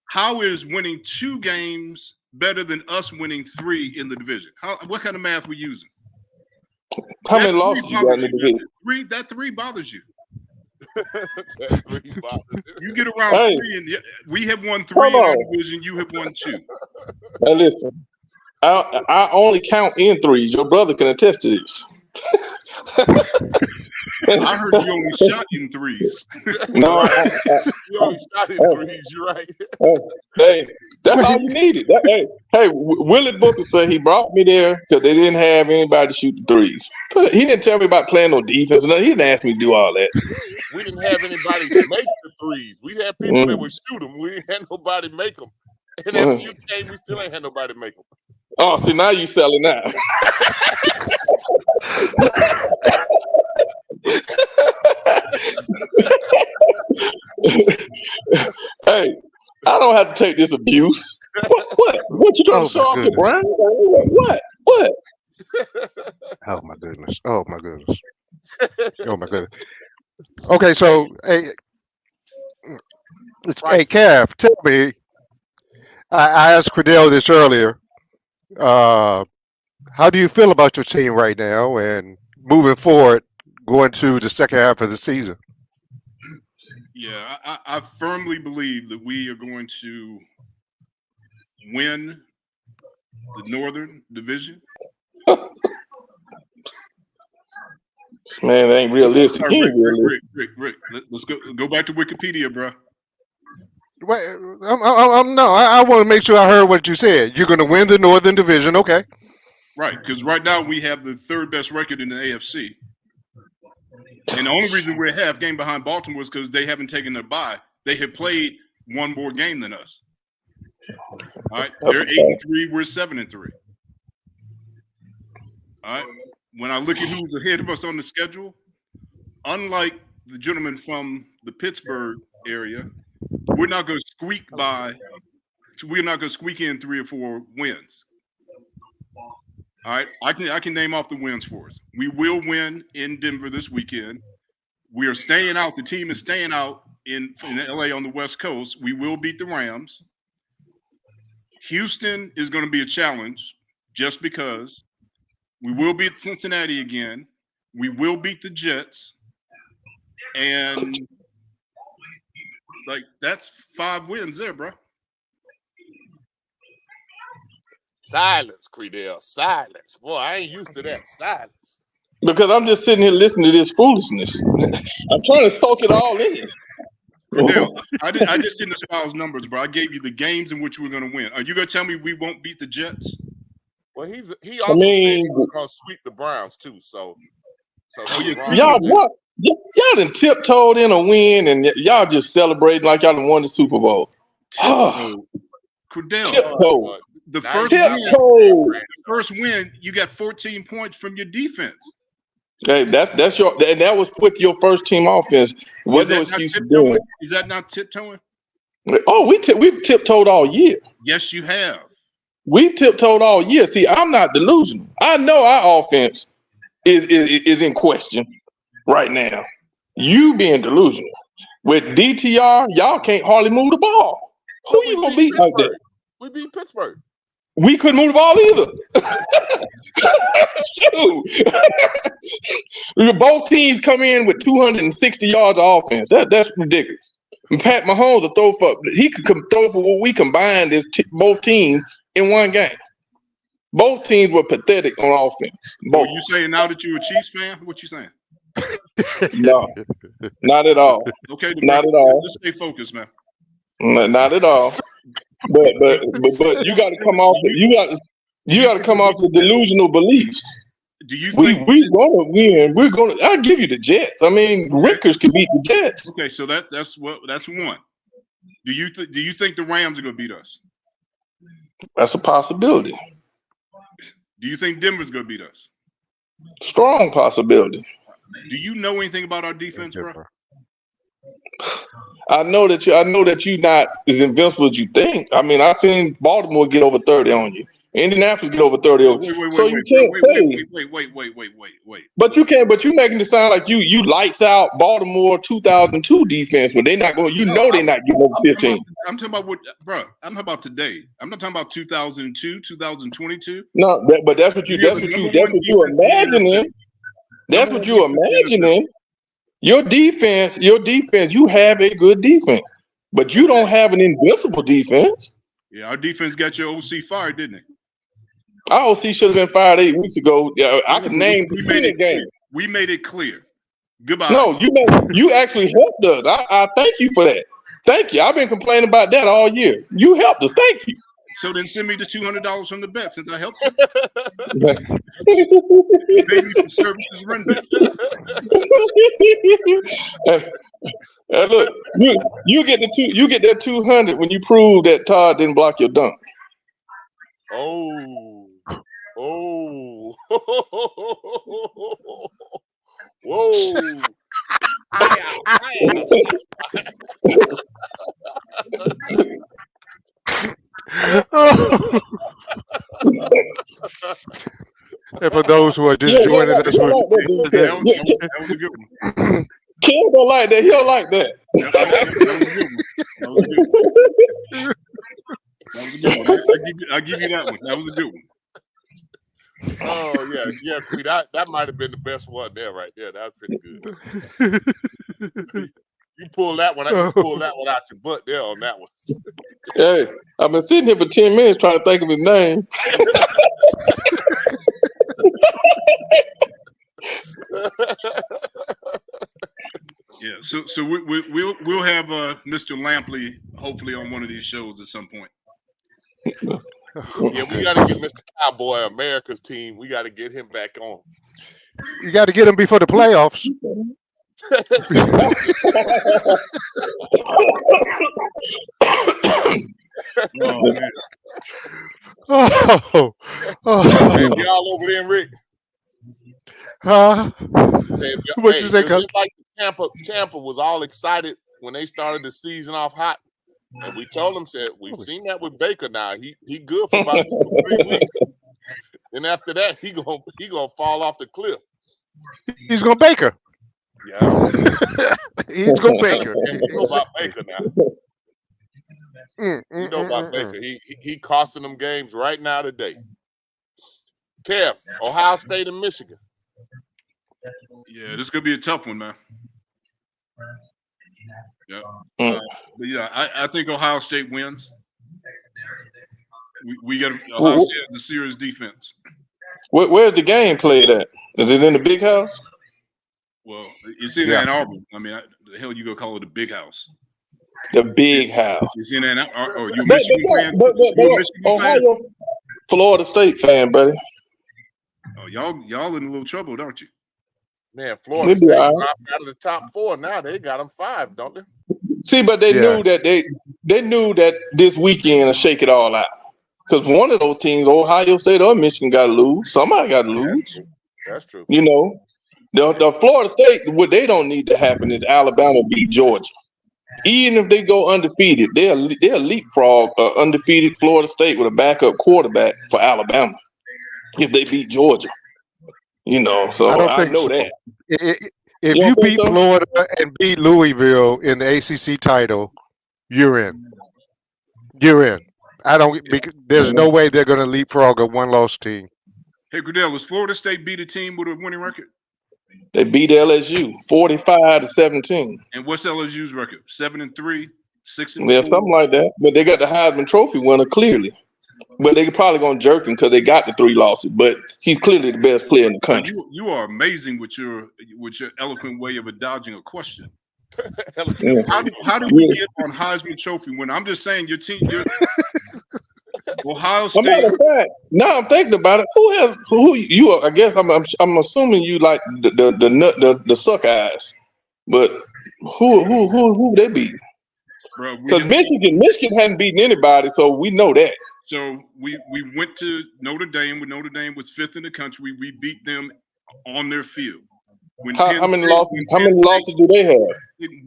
How is winning 2 games better than us winning 3 in the division? What kind of math we using? How many losses you got in the division? 3 bothers you. That 3 bothers you. You get around 3, and we have won 3 in our division. You have won 2. Now listen, I only count in 3s. Your brother can attest to this. I heard you only shot in 3s. No, you only shot in 3s. You're right. Hey, that's all you needed. Hey, Willie Booker said he brought me there because they didn't have anybody to shoot the 3s. He didn't tell me about playing no defense. He didn't ask me to do all that. We didn't have anybody to make the 3s. We had people that would shoot them. We didn't have nobody make them. And after you came, we still ain't had nobody make them. Oh, see, now you selling out. Hey, I don't have to take this abuse. What you trying to show off your brand? What? Oh my goodness. Okay, so hey, Cav, tell me. I asked Cordell this earlier. How do you feel about your team right now and moving forward, going to the second half of the season? Yeah, I firmly believe that we are going to win the Northern Division. This man ain't realistic. Rick, let's go back to Wikipedia, bro. Wait, I want to make sure I heard what you said. You're going to win the Northern Division, okay? Right, because right now we have the 3rd best record in the AFC. And the only reason we're half game behind Baltimore is because they haven't taken their bye. They have played 1 more game than us. All right, they're 8-3, we're 7-3. All right, when I look at who's ahead of us on the schedule, unlike the gentleman from the Pittsburgh area, we're not going to squeak in 3 or 4 wins. All right, I can name off the wins for us. We will win in Denver this weekend. We are staying out. The team is staying out in LA on the West Coast. We will beat the Rams. Houston is going to be a challenge just because. We will beat Cincinnati again. We will beat the Jets. And that's 5 wins there, bro. Silence, Credell. Silence. Boy, I ain't used to that. Silence. Because I'm just sitting here listening to this foolishness. I'm trying to soak it all in. Cordell, I just didn't espouse numbers, bro. I gave you the games in which we're going to win. Are you going to tell me we won't beat the Jets? Well, he also said he was going to sweep the Browns too. So y'all done tiptoed in a win, and y'all just celebrating like y'all done won the Super Bowl. Cordell, the first win, you got 14 points from your defense. Okay, that was with your first team offense. Wasn't no excuse for doing it. Is that not tiptoeing? Oh, we've tiptoed all year. Yes, you have. We've tiptoed all year. See, I'm not delusional. I know our offense is in question right now. You being delusional. With DTR, y'all can't hardly move the ball. Who you gonna beat like that? We beat Pittsburgh. We couldn't move the ball either. Both teams come in with 260 yards of offense. That's ridiculous. And Pat Mahomes will throw for what we combined as both teams in one game. Both teams were pathetic on offense. Both. You saying now that you're a Chiefs fan? What you saying? No, not at all. Okay, not at all. Let's stay focused, man. Not at all. But you got to come off. You got to come off the delusional beliefs. Do you we're gonna win? I'll give you the Jets. I mean, Rickers can beat the Jets. Okay, so that's one. Do you think the Rams are gonna beat us? That's a possibility. Do you think Denver's gonna beat us? Strong possibility. Do you know anything about our defense, bro? I know that you're not as invincible as you think. I mean, I've seen Baltimore get over 30 on you. Indianapolis get over 30 on you. Wait. But you can't. But you making it sound like you lights out Baltimore 2002 defense when they're not going. They're not getting over 15. I'm talking about I'm talking about today. I'm not talking about 2002, 2022. No, but that's what you're imagining. That's what you're imagining. Your defense, you have a good defense, but you don't have an invincible defense. Yeah, our defense got your OC fired, didn't it? Our OC should have been fired 8 weeks ago. Yeah, I could name we made it game. We made it clear. Goodbye. No, you actually helped us. I thank you for that. Thank you. I've been complaining about that all year. You helped us. Thank you. So then send me the $200 from the bet since I helped you. Maybe some services rendered. Look, you get that 200 when you prove that Todd didn't block your dunk. Oh. Whoa. And for those who are just joining us, that was a good one. Kim don't like that. He'll like that. That was a good one. I'll give you that one. That was a good one. Oh yeah, that might have been the best one there, right there. That's pretty good. You pull that one out your butt there on that one. Hey, I've been sitting here for 10 minutes trying to think of his name. Yeah, so we'll have Mr. Lampley hopefully on one of these shows at some point. Yeah, we got to get Mr. Cowboy, America's team. We got to get him back on. You got to get him before the playoffs. Oh man! Oh. Man, y'all over there, Rick. Huh? What you say? Like Tampa was all excited when they started the season off hot, and we told them, said we've seen that with Baker. Now he good for about 2 or 3 weeks, and after that he gonna fall off the cliff. He's gonna Baker. Yeah, he's gonna Baker. You know about Baker now. You know about Baker. He costing them games right now today. Kev, Ohio State and Michigan. Yeah, this could be a tough one, man. Yeah, but yeah, I think Ohio State wins. We got Ohio State has a serious defense. Where's the game played at? Is it in the big house? Well, it's in Ann Arbor. I mean, the hell you gonna call it a big house? The big house. It's in Ann Arbor. Oh, you a Michigan fan? You a Michigan Ohio, fan? Florida State fan, buddy. Oh, y'all in a little trouble, don't you? Man, Florida State dropped out of the top 4. Now they got them 5, don't they? See, but they knew that that this weekend will shake it all out. Because one of those teams, Ohio State or Michigan, got to lose. Somebody got to lose. That's true. You know, the Florida State, what they don't need to happen is Alabama beat Georgia. Even if they go undefeated, they'll leapfrog undefeated Florida State with a backup quarterback for Alabama if they beat Georgia. You know, so I know so. That. If you beat Florida and beat Louisville in the ACC title, you're in. You're in. There's no way they're going to leapfrog a one-loss team. Hey, Goodell, was Florida State beat a team with a winning record? They beat LSU 45-17. And what's LSU's record? 7-3, 6-4? Yeah, something like that. But they got the Heisman Trophy winner clearly. But they probably going to jerk him because they got the 3 losses. But he's clearly the best player in the country. You are amazing with your eloquent way of dodging a question. Yeah. How do we get on Heisman Trophy when I'm just saying your team, Ohio State? Matter of fact, now I'm thinking about it. Who you are? I guess I'm assuming you like the suck eyes, but who they beat? Because Michigan hadn't beaten anybody, so we know that. So we went to Notre Dame when Notre Dame was 5th in the country. We beat them on their field. How many losses do they have?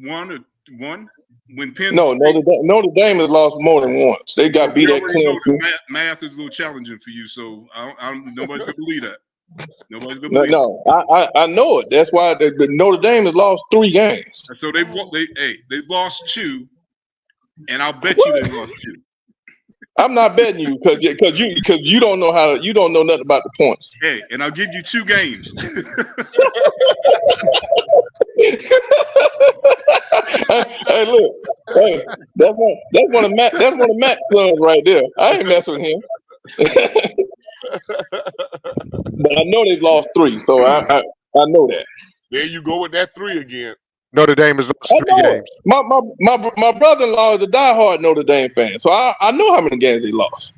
One. When Penn Notre Dame has lost more than once. They got beat at Clemson. Math is a little challenging for you, so nobody's gonna believe that. Nobody's gonna believe I know it. That's why the Notre Dame has lost 3 games. So they've lost 2, and I'll bet you they lost 2. I'm not betting you because you don't know nothing about the points. Hey, and I'll give you 2 games. Hey, look. Hey, that's one of Matt's sons right there. I ain't messing with him. But I know they've lost 3, so I know that. There you go with that 3 again. Notre Dame has lost 3 games. My brother-in-law is a diehard Notre Dame fan, so I know how many games they lost.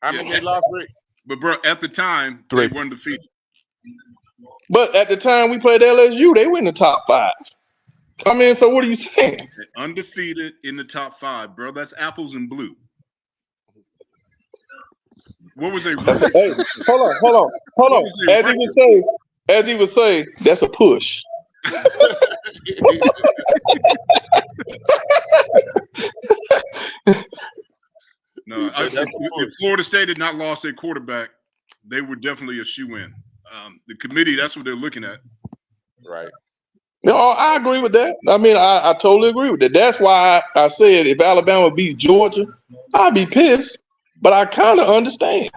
How many they lost, Rick? But bro, at the time, 3. They weren't defeated. But at the time we played LSU, they were in the top 5. I mean, so what are you saying? They're undefeated in the top 5, bro. That's apples and blue. What was they? Hey, hold on. As he would say, that's a push. No, if Florida State had not lost their quarterback, they were definitely a shoe-in. The committee, that's what they're looking at. Right. No, I agree with that. I mean, I totally agree with that. That's why I said if Alabama beats Georgia, I'd be pissed. But I kind of understand,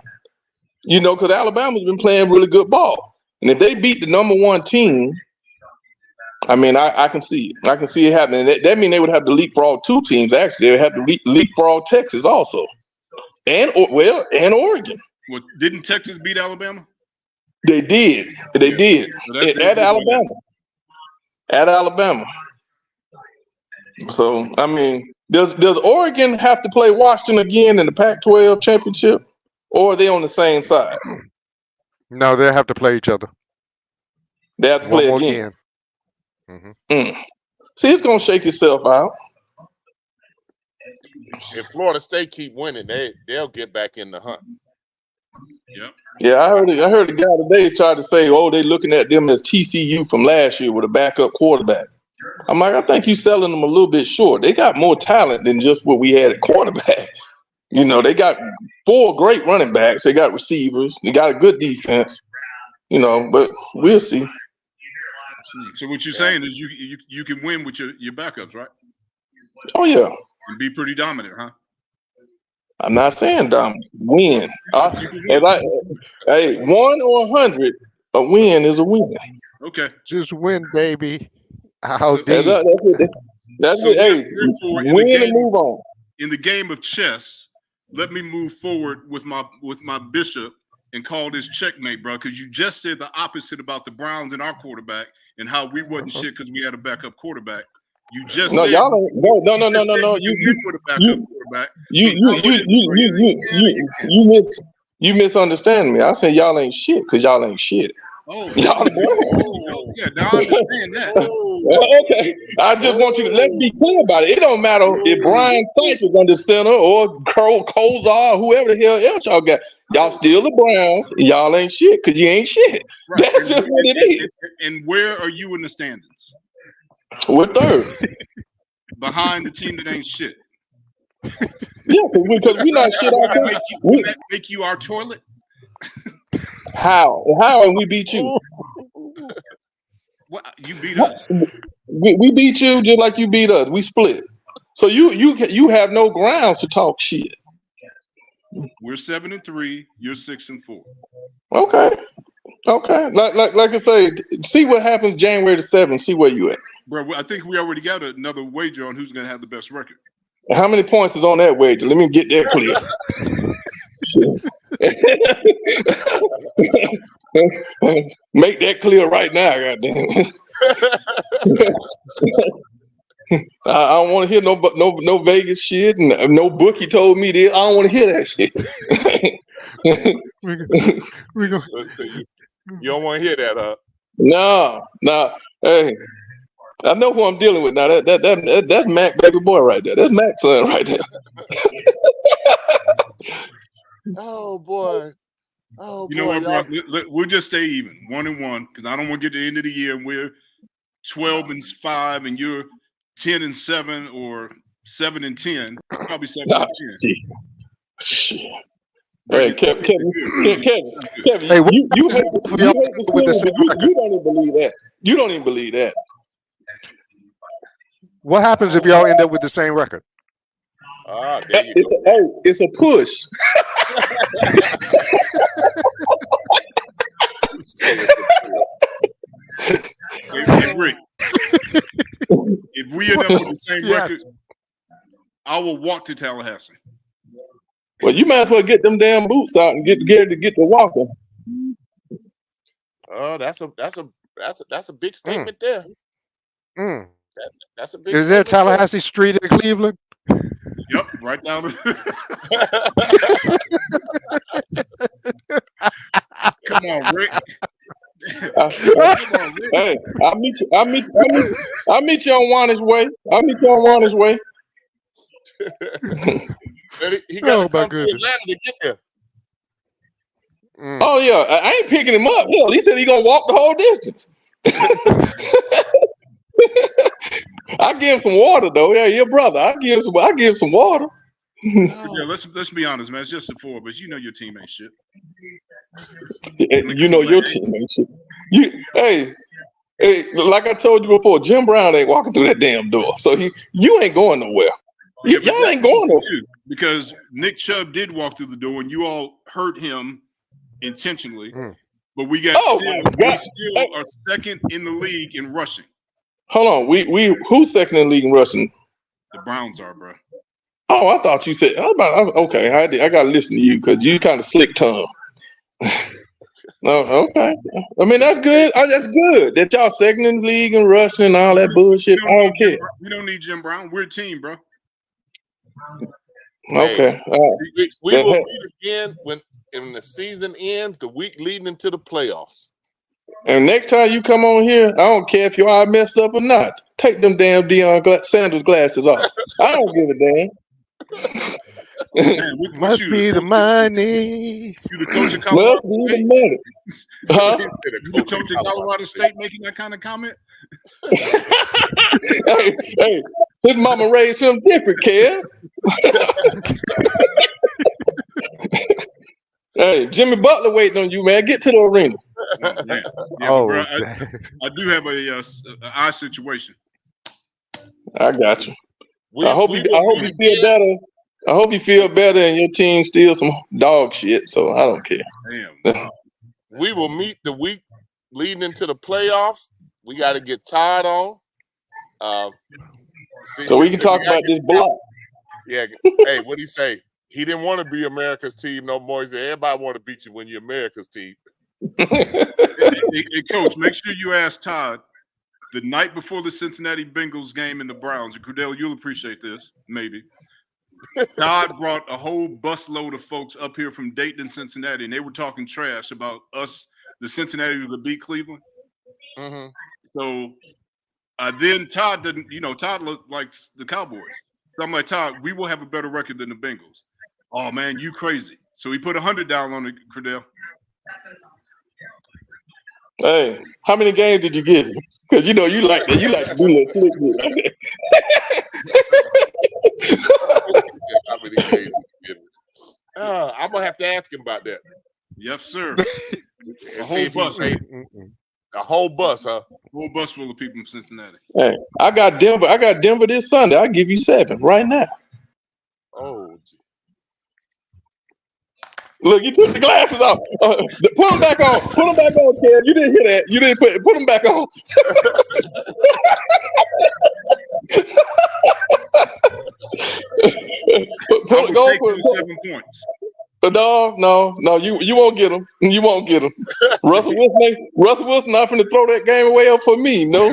because Alabama's been playing really good ball. And if they beat the number 1 team, I mean, I can see it. I can see it happening. That means they would have to leapfrog 2 teams. Actually, they would have to leapfrog Texas also, and Oregon. Well, didn't Texas beat Alabama? They did. They did at Alabama. At Alabama. So I mean, does Oregon have to play Washington again in the Pac-12 championship, or are they on the same side? No, they have to play each other. They have to play again. Mm-hmm. See, it's gonna shake itself out. If Florida State keep winning, they'll get back in the hunt. Yep. Yeah, I heard a guy today try to say, they're looking at them as TCU from last year with a backup quarterback. I'm like, I think you're selling them a little bit short. They got more talent than just what we had at quarterback. They got 4 great running backs. They got receivers. They got a good defense. But we'll see. So what you're saying is you can win with your backups, right? Oh yeah. And be pretty dominant, huh? I'm not saying dominant. Win. Hey, 1 or 100, a win is a win. Okay. Just win, baby. How deep? That's it. Hey, win and move on. In the game of chess, let me move forward with my bishop and call this checkmate, bro, because you just said the opposite about the Browns and our quarterback and how we wasn't shit because we had a backup quarterback. You just no, said, y'all ain't, no. You misunderstand me. I said y'all ain't shit because y'all ain't shit. Oh, y'all yeah, now I understand that. Okay, I just want you to let's be clear about it. It don't matter if Brian Sykes is under center or Kozar or whoever the hell else y'all got. Y'all still the Browns. And y'all ain't shit because you ain't shit. Right. That's just what it is. And where are you in the standings? We're third. Behind the team that ain't shit. Yeah, because we not shit out there. Would that make you our toilet? How and we beat you? What you beat us? We beat you just like you beat us. We split. So you have no grounds to talk shit. We're 7-3. You're 6-4. Okay. Like I say, see what happens January the 7th. See where you at, bro. I think we already got another wager on who's gonna have the best record. How many points is on that wager? Let me get that clear. Make that clear right now, goddamn. I don't want to hear no Vegas shit and no bookie told me this. I don't want to hear that shit. You don't want to hear that, huh? No. Hey, I know who I'm dealing with now. That's Mac, baby boy, right there. That's Mac's son, right there. Oh boy. You know what, bro? We'll just stay even, 1-1, because I don't want to get to the end of the year and we're 12-5 and you're 10-7 or 7-10, probably 7-10. Shit. Hey, Kevin, hey, you don't even believe that. You don't even believe that. What happens if y'all end up with the same record? There you go. It's a push. Hey, Rick, if we end up with the same record, I will walk to Tallahassee. Well, you might as well get them damn boots out and get to walking. Oh, that's a big statement there. That's a big. Is there Tallahassee Street in Cleveland? Yep, right down. Come on, Rick. Hey, I'll meet you on Juanes Way. He got to come to Atlanta to get there. Oh yeah, I ain't picking him up. Hell, he said he gonna walk the whole distance. I give him some water though. Yeah, your brother. I give him some water. Yeah, let's be honest, man. It's just a 4, but you know your team ain't shit. You know your team ain't shit. Hey, like I told you before, Jim Brown ain't walking through that damn door. So you ain't going nowhere. Yeah, y'all ain't going nowhere. Because Nick Chubb did walk through the door, and you all hurt him intentionally. But we still are second in the league in rushing. Hold on, we who's second in the league in rushing? The Browns are, bro. Oh, I thought you said okay. I got to listen to you because you kind of slick tongue. No, okay. I mean that's good. That's good that y'all second in the league and rushing and all that bullshit. I don't care. We don't need Jim Brown. We're a team, bro. Okay. Hey, we will meet again when the season ends, the week leading into the playoffs. And next time you come on here, I don't care if your eye messed up or not. Take them damn Deion Sanders glasses off. I don't give a damn. Man, Must be the money. You the coach of Colorado State? Money. Huh? You the coach of Colorado State making that kind of comment? hey, his mama raised him different, Kev. Hey, Jimmy Butler waiting on you, man. Get to the arena. Bro, I do have a eye situation. I got you. I hope you feel better. I hope you feel better and your team steals some dog shit, so I don't care. Damn. We will meet the week leading into the playoffs. We got to get tied on. So we can talk about this block. Yeah. Hey, what do you say? He didn't want to be America's team no more. He said, everybody want to beat you when you're America's team. Hey, Coach, make sure you ask Todd the night before the Cincinnati Bengals game in the Browns. And Crudell, you'll appreciate this, maybe. Todd brought a whole busload of folks up here from Dayton and Cincinnati, and they were talking trash about us, the Cincinnati to beat Cleveland. Mm-hmm. So Then Todd didn't, Todd looked like the Cowboys. So I'm like, Todd, we will have a better record than the Bengals. Oh man, you crazy. So he put 100 down on it, Credell. Hey, how many games did you give him? Because you like that. You like to do little slick with it. How many games did you give him? I'm gonna have to ask him about that. Yes, sir. A whole bus. A whole bus, huh? A whole bus full of people from Cincinnati. Hey, I got Denver this Sunday. I'll give you 7 right now. Oh, look, you took the glasses off. Put them back on. Put them back on, Kev. You didn't hear that. You didn't put them back on. Go take 7 points. No, you won't get them. You won't get them. Russell Wilson not finna throw that game away up for me. No.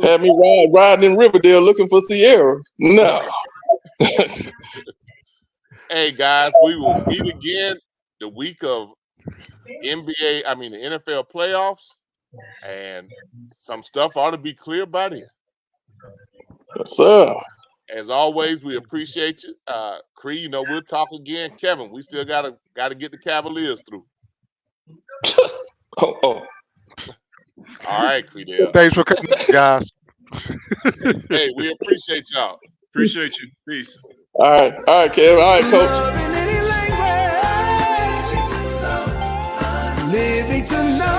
Had me riding in Riverdale looking for Sierra. No. Hey guys, we will meet again the week of the NFL playoffs, and some stuff ought to be clear by then. Yes, sir. As always, we appreciate you. Cree, we'll talk again. Kevin, we still gotta get the Cavaliers through. Oh. All right, Creedell. Thanks for coming, guys. Hey, we appreciate y'all. Appreciate you. Peace. All right, Kev. All right, coach. Living to know.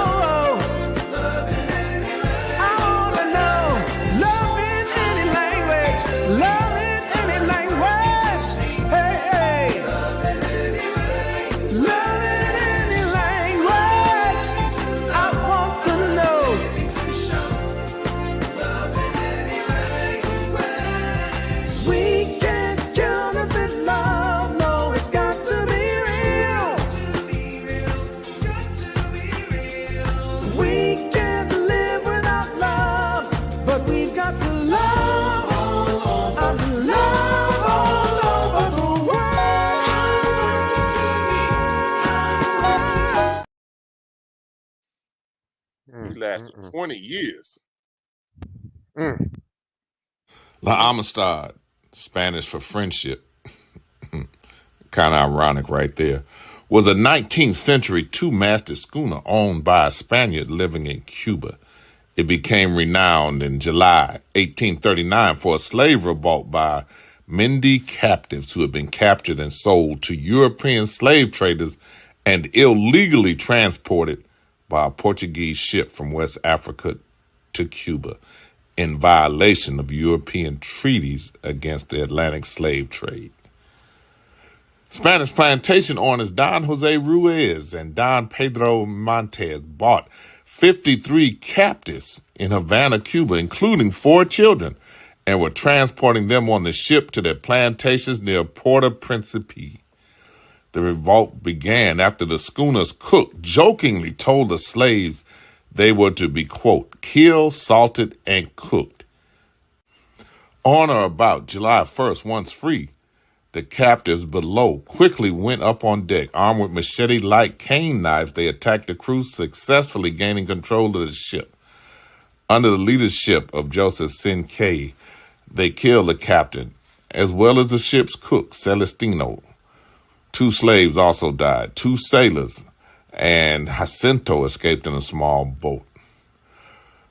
He lasted 20 years. La Amistad, Spanish for friendship, kind of ironic right there, was a 19th century two-masted schooner owned by a Spaniard living in Cuba. It became renowned in July 1839 for a slave revolt by Mende captives who had been captured and sold to European slave traders and illegally transported by a Portuguese ship from West Africa to Cuba in violation of European treaties against the Atlantic slave trade. Spanish plantation owners Don Jose Ruiz and Don Pedro Montes bought 53 captives in Havana, Cuba, including 4 children, and were transporting them on the ship to their plantations near Puerto Principe. The revolt began after the schooner's cook jokingly told the slaves they were to be, quote, killed, salted, and cooked. On or about July 1st, once free, the captives below quickly went up on deck. Armed with machete-like cane knives, they attacked the crew, successfully gaining control of the ship. Under the leadership of Joseph Sinkay, they killed the captain, as well as the ship's cook, Celestino. 2 slaves also died. 2 sailors and Jacinto escaped in a small boat.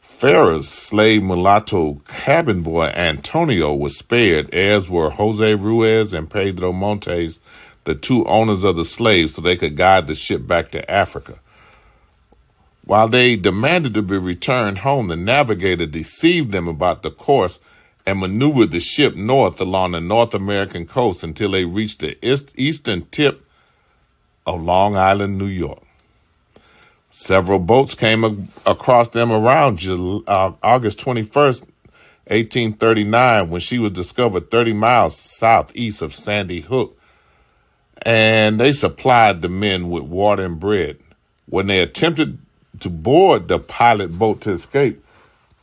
Ferrer's slave mulatto cabin boy Antonio was spared, as were Jose Ruiz and Pedro Montes, the 2 owners of the slaves, so they could guide the ship back to Africa. While they demanded to be returned home, the navigator deceived them about the course and maneuvered the ship north along the North American coast until they reached the eastern tip of Long Island, New York. Several boats came across them around August 21st, 1839, when she was discovered 30 miles southeast of Sandy Hook, and they supplied the men with water and bread. When they attempted to board the pilot boat to escape,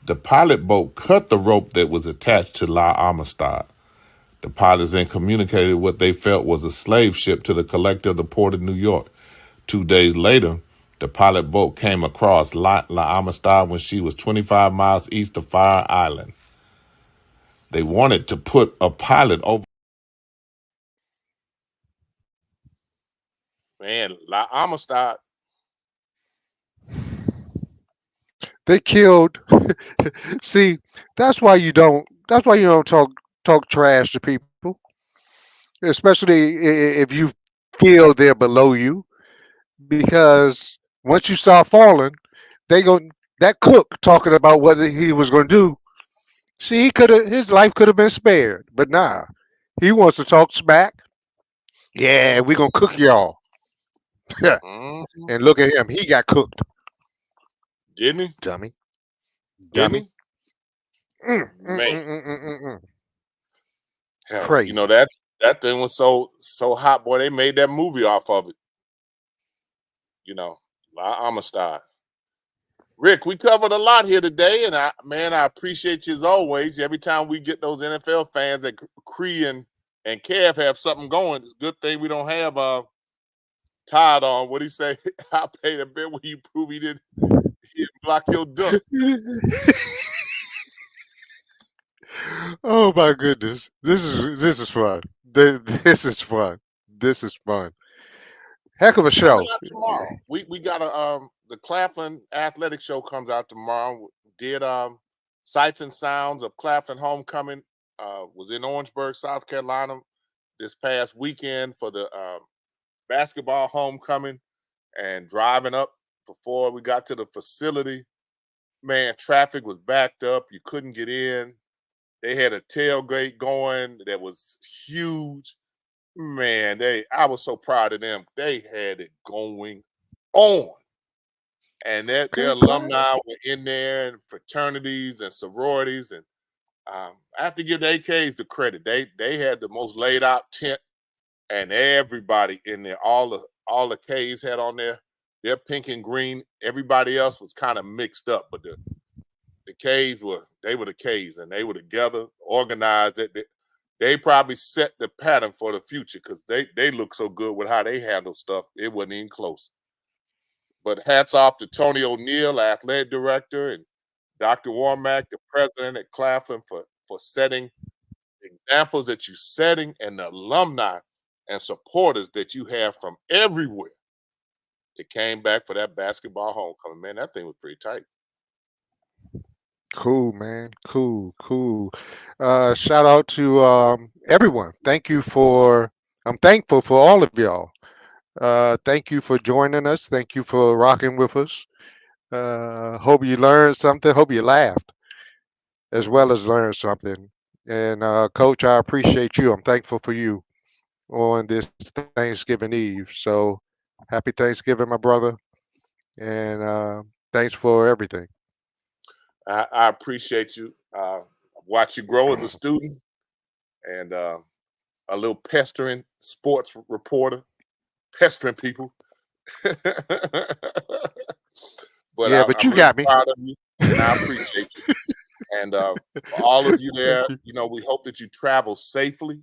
the pilot boat cut the rope that was attached to La Amistad. The pilots then communicated what they felt was a slave ship to the collector of the port of New York. 2 days later, The pilot boat came across La Amistad when she was 25 miles east of Fire Island. They wanted to put a pilot over. Man, La Amistad. They killed. See, that's why you don't talk trash to people, especially if you feel they're below you, because once you start falling, they go that cook talking about what he was going to do. See, his life could have been spared, but nah, he wants to talk smack. Yeah, we're gonna cook y'all. Mm-hmm. And look at him, he got cooked. Didn't he? Dummy. Didn't he? Man. Hell, Crazy. you know that thing was so hot, boy. They made that movie off of it. You know, La Amistad. Rick, we covered a lot here today, and I appreciate you as always. Every time we get those NFL fans that Cree and Kev have something going, it's a good thing we don't have Todd on. What he say? I paid a bit when you prove he didn't block your dunk. Oh my goodness, this is fun. This is fun. This is fun. Heck of a show. Coming out tomorrow. We got the Claflin Athletic Show comes out tomorrow. Did Sights and Sounds of Claflin Homecoming. Was in Orangeburg, South Carolina this past weekend for the basketball homecoming, and driving up before we got to the facility, man, traffic was backed up. You couldn't get in. They had a tailgate going that was huge. Man, I was so proud of them. They had it going on. And their alumni were in there, and fraternities and sororities. And I have to give the AKs the credit. They had the most laid out tent, and everybody in there, all the Ks had on their pink and green. Everybody else was kind of mixed up, but the Ks were the Ks, and they were together, organized. They probably set the pattern for the future, because they look so good with how they handle stuff. It wasn't even close. But hats off to Tony O'Neill, athletic director, and Dr. Warmack, the president at Claflin, for setting examples that you're setting, and the alumni and supporters that you have from everywhere that came back for that basketball homecoming. Man, that thing was pretty tight. Cool, man. Cool. Shout out to everyone. I'm thankful for all of y'all. Thank you for joining us. Thank you for rocking with us. Hope you learned something. Hope you laughed as well as learned something. And Coach, I appreciate you. I'm thankful for you on this Thanksgiving Eve. So happy Thanksgiving, my brother. And thanks for everything. I appreciate you. Watch you grow as a student, and a little pestering sports reporter, pestering people. But yeah, I'm you really got me. proud of you, and I appreciate you. And for all of you there, we hope that you travel safely,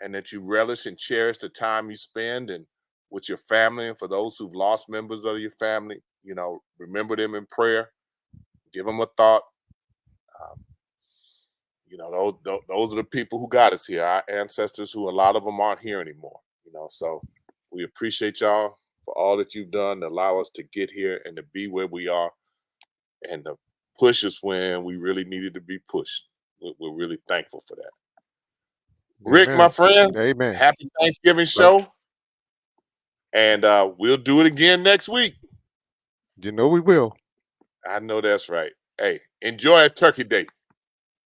and that you relish and cherish the time you spend and with your family. And for those who've lost members of your family, remember them in prayer. Give them a thought. Those are the people who got us here, our ancestors, who a lot of them aren't here anymore. So we appreciate y'all for all that you've done to allow us to get here and to be where we are, and to push us when we really needed to be pushed. We're really thankful for that. Rick, Amen. my friend, Amen. Happy Thanksgiving show. And we'll do it again next week. We will. I know that's right. Hey, enjoy a turkey day.